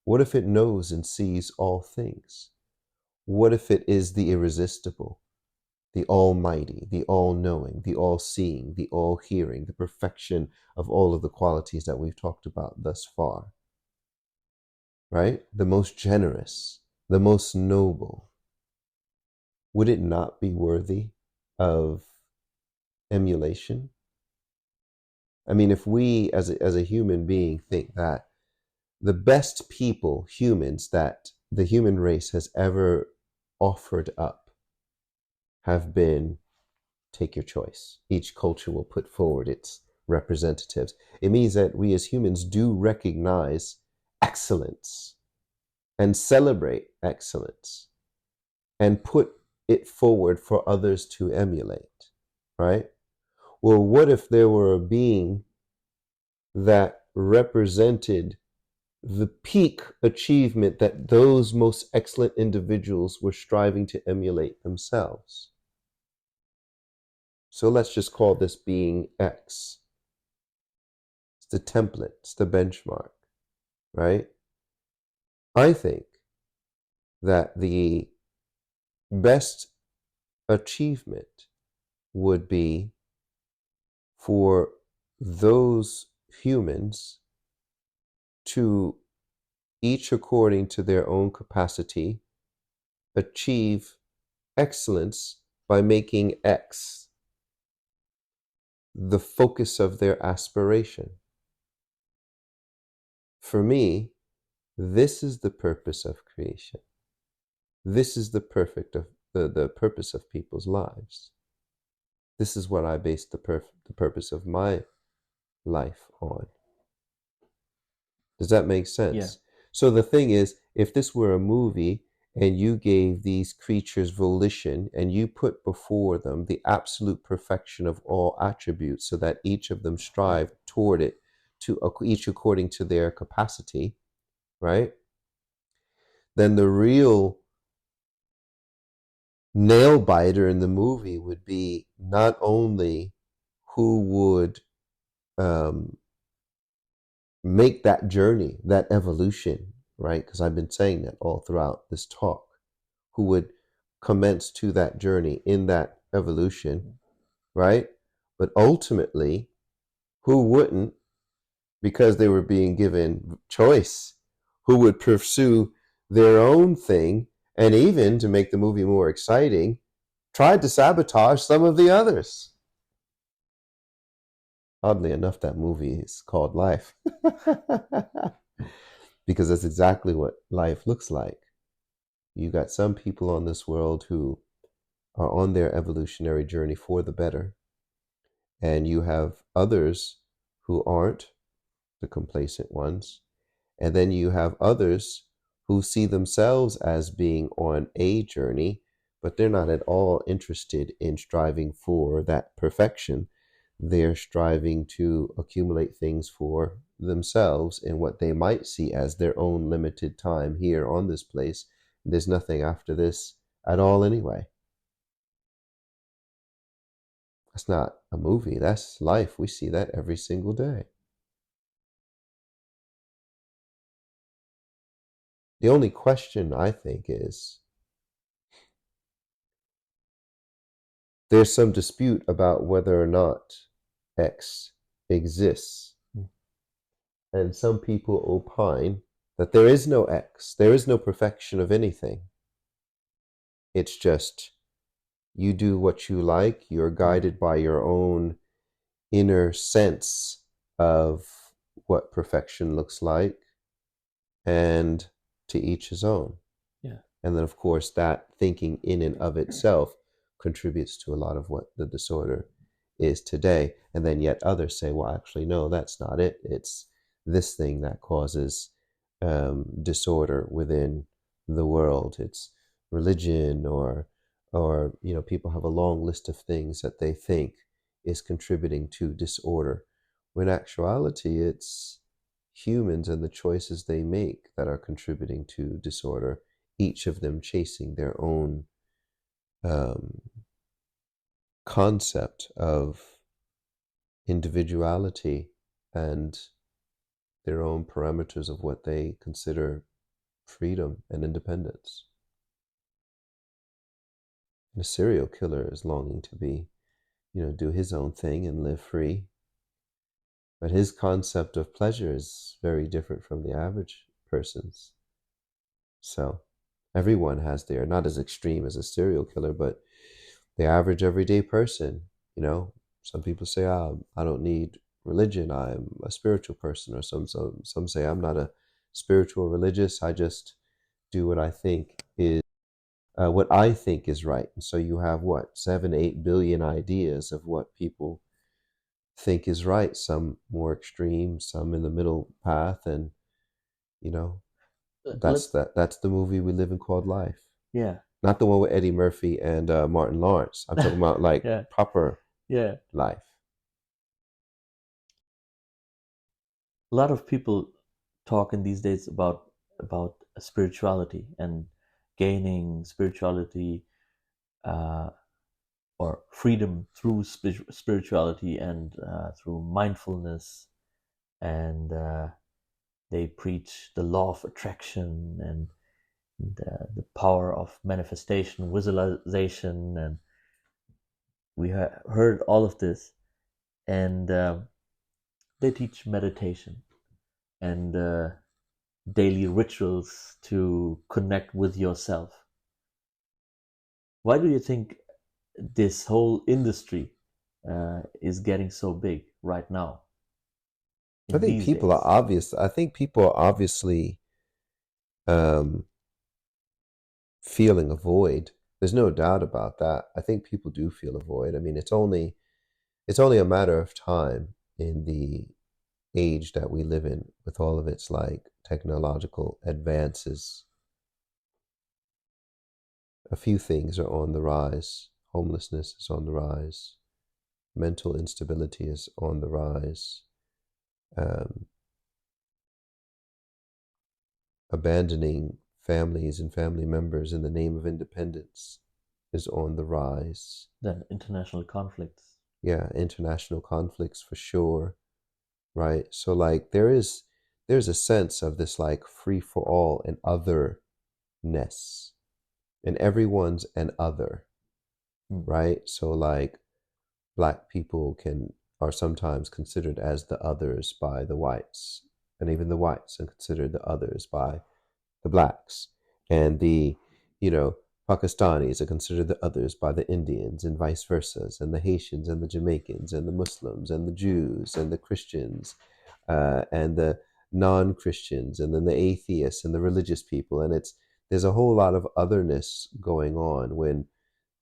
What if it knows and sees all things? What if it is the irresistible, the almighty, the all-knowing, the all-seeing, the all-hearing, the perfection of all of the qualities that we've talked about thus far, right? The most generous, the most noble. Would it not be worthy of emulation? I mean, if we as a human being think that the best people, humans, that the human race has ever offered up have been, take your choice. Each culture will put forward its representatives. It means that we as humans do recognize excellence and celebrate excellence and put it forward for others to emulate, right? Well, what if there were a being that represented the peak achievement that those most excellent individuals were striving to emulate themselves? So let's just call this being X. It's the template, it's the benchmark, right? I think that the best achievement would be for those humans to, each according to their own capacity, achieve excellence by making X the focus of their aspiration. For me, this is the purpose of creation. This is the purpose of people's lives. This is what I base the purpose of my life on. Does that make sense? Yeah. So the thing is, if this were a movie and you gave these creatures volition and you put before them the absolute perfection of all attributes so that each of them strive toward it, to each according to their capacity, right? Then the real nail biter in the movie would be not only who would make that journey, that evolution, right? Because I've been saying that all throughout this talk, who would commence to that journey in that evolution, right? But ultimately, who wouldn't, because they were being given choice, who would pursue their own thing, and even to make the movie more exciting, tried to sabotage some of the others. Oddly enough, that movie is called Life. Because that's exactly what life looks like. You got some people on this world who are on their evolutionary journey for the better, and you have others who aren't, the complacent ones, and then you have others who see themselves as being on a journey, but they're not at all interested in striving for that perfection. They're striving to accumulate things for themselves in what they might see as their own limited time here on this place. There's nothing after this at all anyway. That's not a movie, that's life. We see that every single day. The only question, I think, is there's some dispute about whether or not X exists. And some people opine that there is no X, there is no perfection of anything. It's just you do what you like, you're guided by your own inner sense of what perfection looks like, and to each his own. Yeah. And then, of course, that thinking in and of itself contributes to a lot of what the disorder is today. And then yet others say, well, actually, no, that's not it. It's this thing that causes disorder within the world. It's religion, or people have a long list of things that they think is contributing to disorder. When in actuality, it's humans and the choices they make that are contributing to disorder, each of them chasing their own concept of individuality and their own parameters of what they consider freedom and independence. And a serial killer is longing to be, do his own thing and live free. But his concept of pleasure is very different from the average person's. So everyone has their, not as extreme as a serial killer, but the average everyday person, some people say, I don't need religion, I'm a spiritual person, or some say I'm not a spiritual religious, I just do what I think is right. And so you have 7-8 billion ideas of what people think is right, some more extreme, some in the middle path, and that's the movie we live in called Life. Yeah. Not the one with Eddie Murphy and Martin Lawrence. I'm talking about Yeah. proper Yeah. life. A lot of people talk in these days about spirituality and gaining spirituality or freedom through spirituality and through mindfulness, and they preach the law of attraction and the power of manifestation, visualization, and we heard all of this, and they teach meditation and daily rituals to connect with yourself. Why do you think this whole industry is getting so big right now? I think people are obvious. I think people are obviously feeling a void. There's no doubt about that. I think people do feel a void. I mean, it's only a matter of time in the age that we live in, with all of its like technological advances. A few things are on the rise. Homelessness is on the rise. Mental instability is on the rise. Abandoning families and family members in the name of independence is on the rise. Then international conflicts. Yeah, international conflicts for sure, right? So like there's a sense of this like free for all and otherness, and everyone's an other, right? So like black people are sometimes considered as the others by the whites, and even the whites are considered the others by the blacks, and the Pakistanis are considered the others by the Indians, and vice versa, and the Haitians and the Jamaicans and the Muslims and the Jews and the Christians and the non-Christians, and then the atheists and the religious people. And there's a whole lot of otherness going on when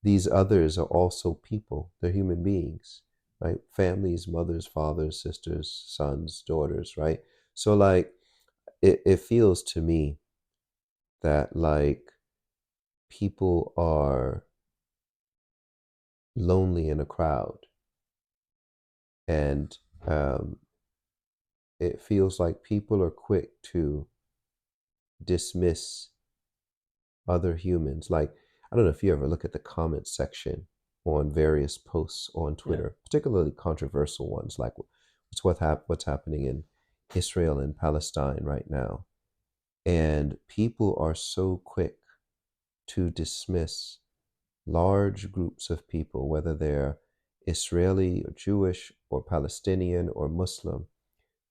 these others are also people. They're human beings, right? Families, mothers, fathers, sisters, sons, daughters, right? So like it feels to me that like people are lonely in a crowd, and it feels like people are quick to dismiss other humans. Like, I don't know if you ever look at the comments section on various posts on Twitter, particularly controversial ones, like what's happening in Israel and Palestine right now. And people are so quick to dismiss large groups of people, whether they're Israeli or Jewish or Palestinian or Muslim.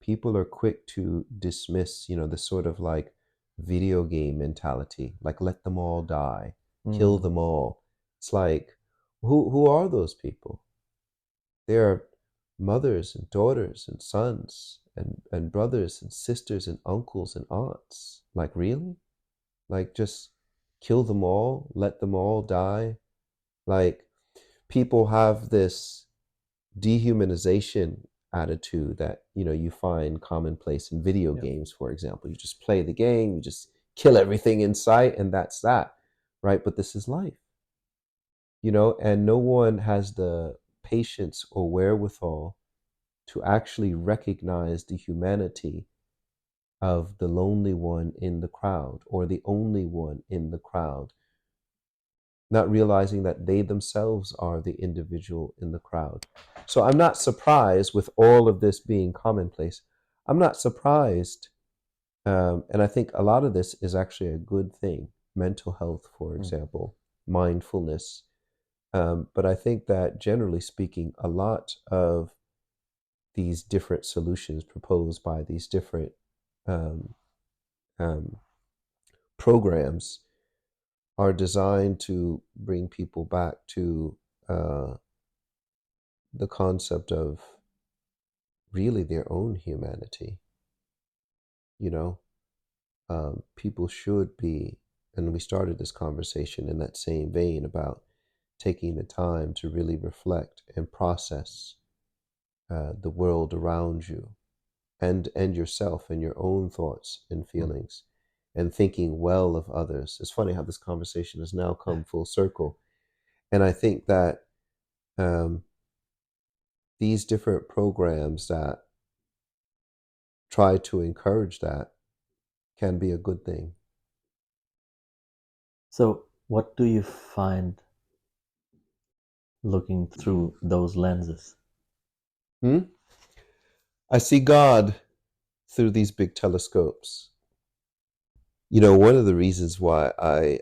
People are quick to dismiss, this sort of like video game mentality, like let them all die, kill them all. It's like, who are those people? They're mothers and daughters and sons and brothers and sisters and uncles and aunts. Like, really? Like, just kill them all, let them all die? Like, people have this dehumanization attitude that you find commonplace in video games, for example. You just play the game, you just kill everything in sight, and that's that, right? But this is life, and no one has the patience or wherewithal to actually recognize the humanity of the lonely one in the crowd, or the only one in the crowd, not realizing that they themselves are the individual in the crowd. So I'm not surprised, with all of this being commonplace, I'm not surprised. And I think a lot of this is actually a good thing. Mental health, for example, mindfulness. But I think that generally speaking, a lot of these different solutions proposed by these different programs are designed to bring people back to the concept of really their own humanity. People should be, and we started this conversation in that same vein about taking the time to really reflect and process the world around you, and yourself and your own thoughts and feelings, and thinking well of others. It's funny how this conversation has now come full circle. And I think that these different programs that try to encourage that can be a good thing. So what do you find looking through those lenses? I see God through these big telescopes. You know, one of the reasons why I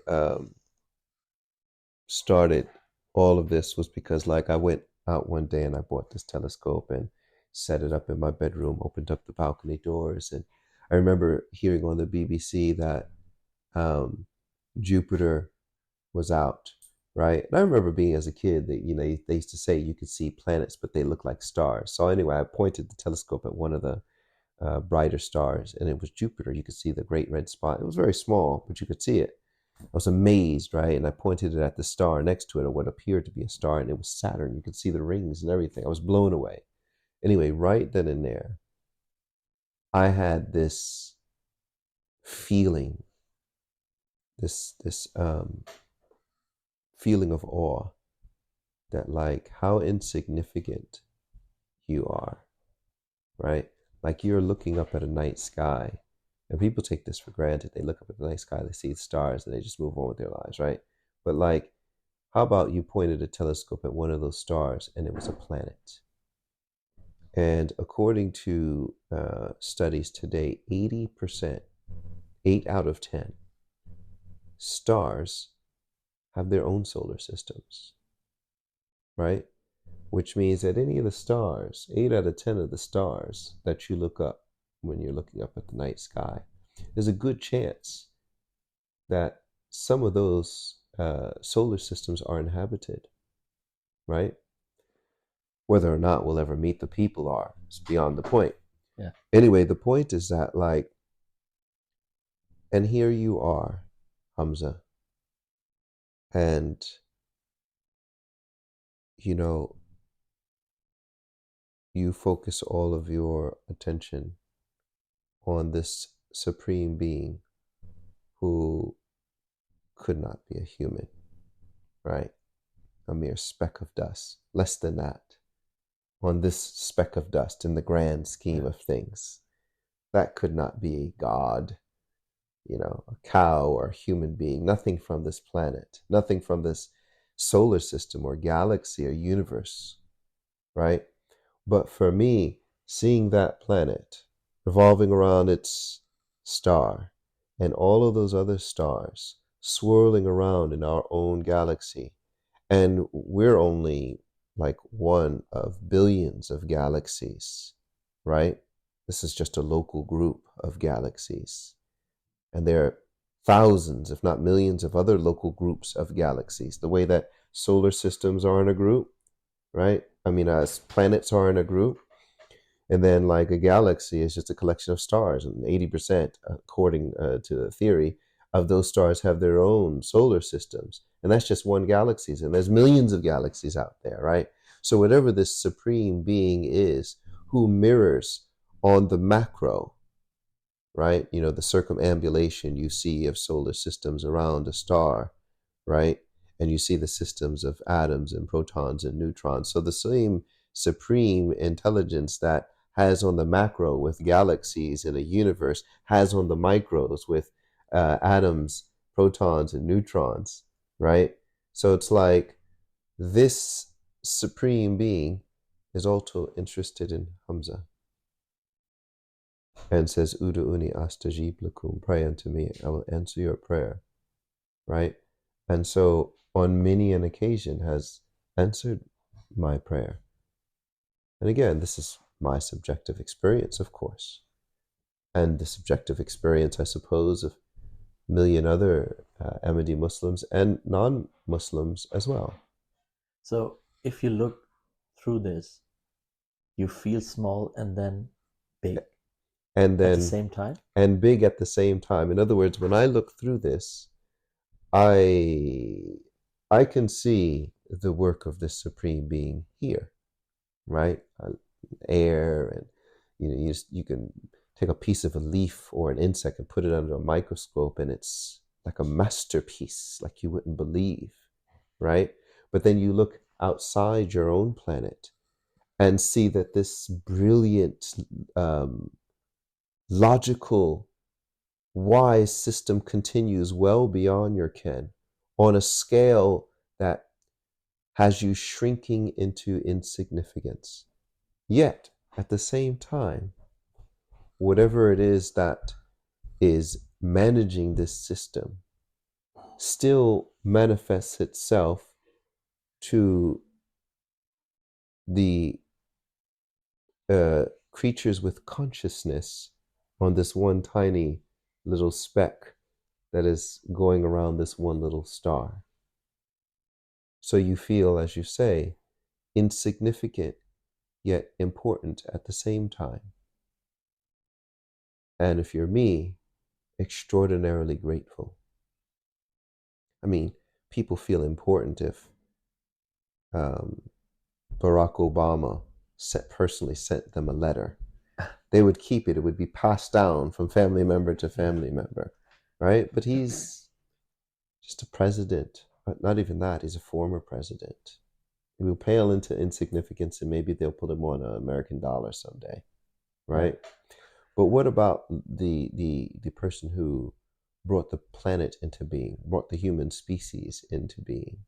started all of this was because, like, I went out one day and I bought this telescope and set it up in my bedroom, opened up the balcony doors, and I remember hearing on the BBC that Jupiter was out, right? And I remember being as a kid that, you know, they used to say you could see planets, but they look like stars. So anyway, I pointed the telescope at one of the brighter stars, and it was Jupiter. You could see the great red spot. It was very small, but you could see it. I was amazed, right? And I pointed it at the star next to it, or what appeared to be a star, and it was Saturn. You could see the rings and everything. I was blown away. Anyway, right then and there, I had this feeling, this feeling of awe, that, like, how insignificant you are, right? Like, you're looking up at a night sky, and people take this for granted. They look up at the night sky, they see the stars, and they just move on with their lives, right? But, like, how about you pointed a telescope at one of those stars and it was a planet? And according to studies today, 80%, 8 out of 10 stars have their own solar systems, right? Which means that any of the stars, 8 out of 10 of the stars that you look up when you're looking up at the night sky, there's a good chance that some of those solar systems are inhabited, right? Whether or not we'll ever meet the people are, it's beyond the point. Yeah. Anyway, the point is that, like, and here you are, Hamza, and, you know, you focus all of your attention on this supreme being who could not be a human, right? A mere speck of dust, less than that, on this speck of dust in the grand scheme of things. That could not be a god, you know, a cow or a human being, nothing from this planet, nothing from this solar system or galaxy or universe, right? But for me, seeing that planet revolving around its star and all of those other stars swirling around in our own galaxy, and we're only like one of billions of galaxies, right? This is just a local group of galaxies. And there are thousands, if not millions, of other local groups of galaxies. The way that solar systems are in a group, right? I mean, as planets are in a group. And then, like, a galaxy is just a collection of stars. And 80%, according to the theory, of those stars have their own solar systems. And that's just one galaxy. And there's millions of galaxies out there, right? So whatever this supreme being is, who mirrors on the macro, right? You know, the circumambulation you see of solar systems around a star, right? And you see the systems of atoms and protons and neutrons. So the same supreme intelligence that has on the macro with galaxies in a universe has on the micros with atoms, protons, and neutrons, right? So it's like this supreme being is also interested in Hamza and says, Udu'uni astajib lakum, pray unto me, I will answer your prayer, right? And so on many an occasion has answered my prayer. And again, this is my subjective experience, of course, and the subjective experience, I suppose, of a million other Ahmadi Muslims and non-Muslims as well. So if you look through this, you feel small and then big And then at the same time? And big at the same time. In other words, when I look through this, I can see the work of this supreme being here, right? Air, and you can take a piece of a leaf or an insect and put it under a microscope, and it's like a masterpiece, like you wouldn't believe, right? But then you look outside your own planet and see that this brilliant, logical, wise system continues well beyond your ken on a scale that has you shrinking into insignificance. Yet, at the same time, whatever it is that is managing this system still manifests itself to the creatures with consciousness on this one tiny little speck that is going around this one little star. So you feel, as you say, insignificant yet important at the same time. And if you're me, extraordinarily grateful. I mean, people feel important if Barack Obama personally sent them a letter. They would keep it. It would be passed down from family member to family member, right? But he's just a president. But not even that. He's a former president. He will pale into insignificance, and maybe they'll put him on an American dollar someday, right? But what about the person who brought the planet into being, brought the human species into being?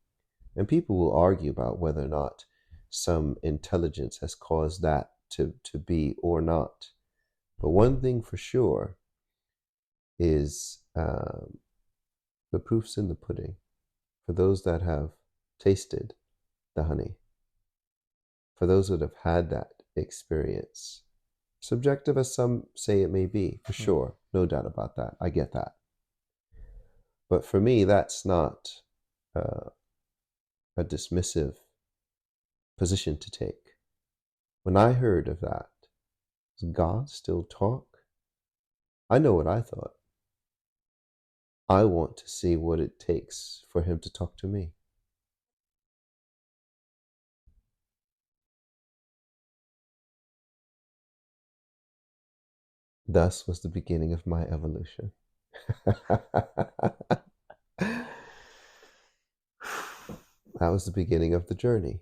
And people will argue about whether or not some intelligence has caused that to be or not. But one thing for sure is the proof's in the pudding. For those that have tasted the honey, for those that have had that experience, subjective as some say it may be, for sure, no doubt about that. I get that. But for me, that's not a dismissive position to take. When I heard of that, does God still talk? I know what I thought. I want to see what it takes for him to talk to me. Thus was the beginning of my evolution. That was the beginning of the journey.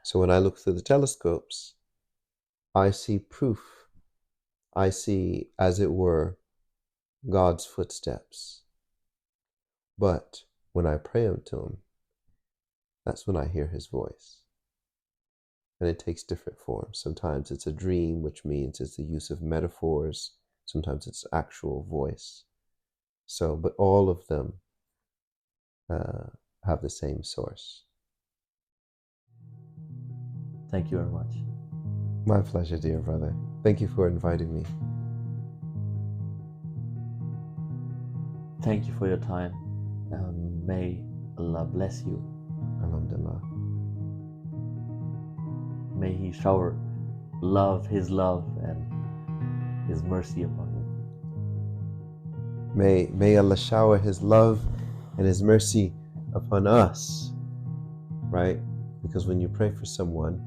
So when I look through the telescopes, I see proof. I see, as it were, God's footsteps. But when I pray unto him, that's when I hear his voice. And it takes different forms. Sometimes it's a dream, which means it's the use of metaphors. Sometimes it's actual voice. So, but all of them have the same source. Thank you very much. My pleasure, dear brother. Thank you for inviting me. Thank you for your time. May Allah bless you. Alhamdulillah. May He shower His love and His mercy upon you. May Allah shower his love and his mercy upon us, right? Because when you pray for someone,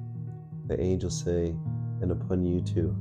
the angels say, and upon you too.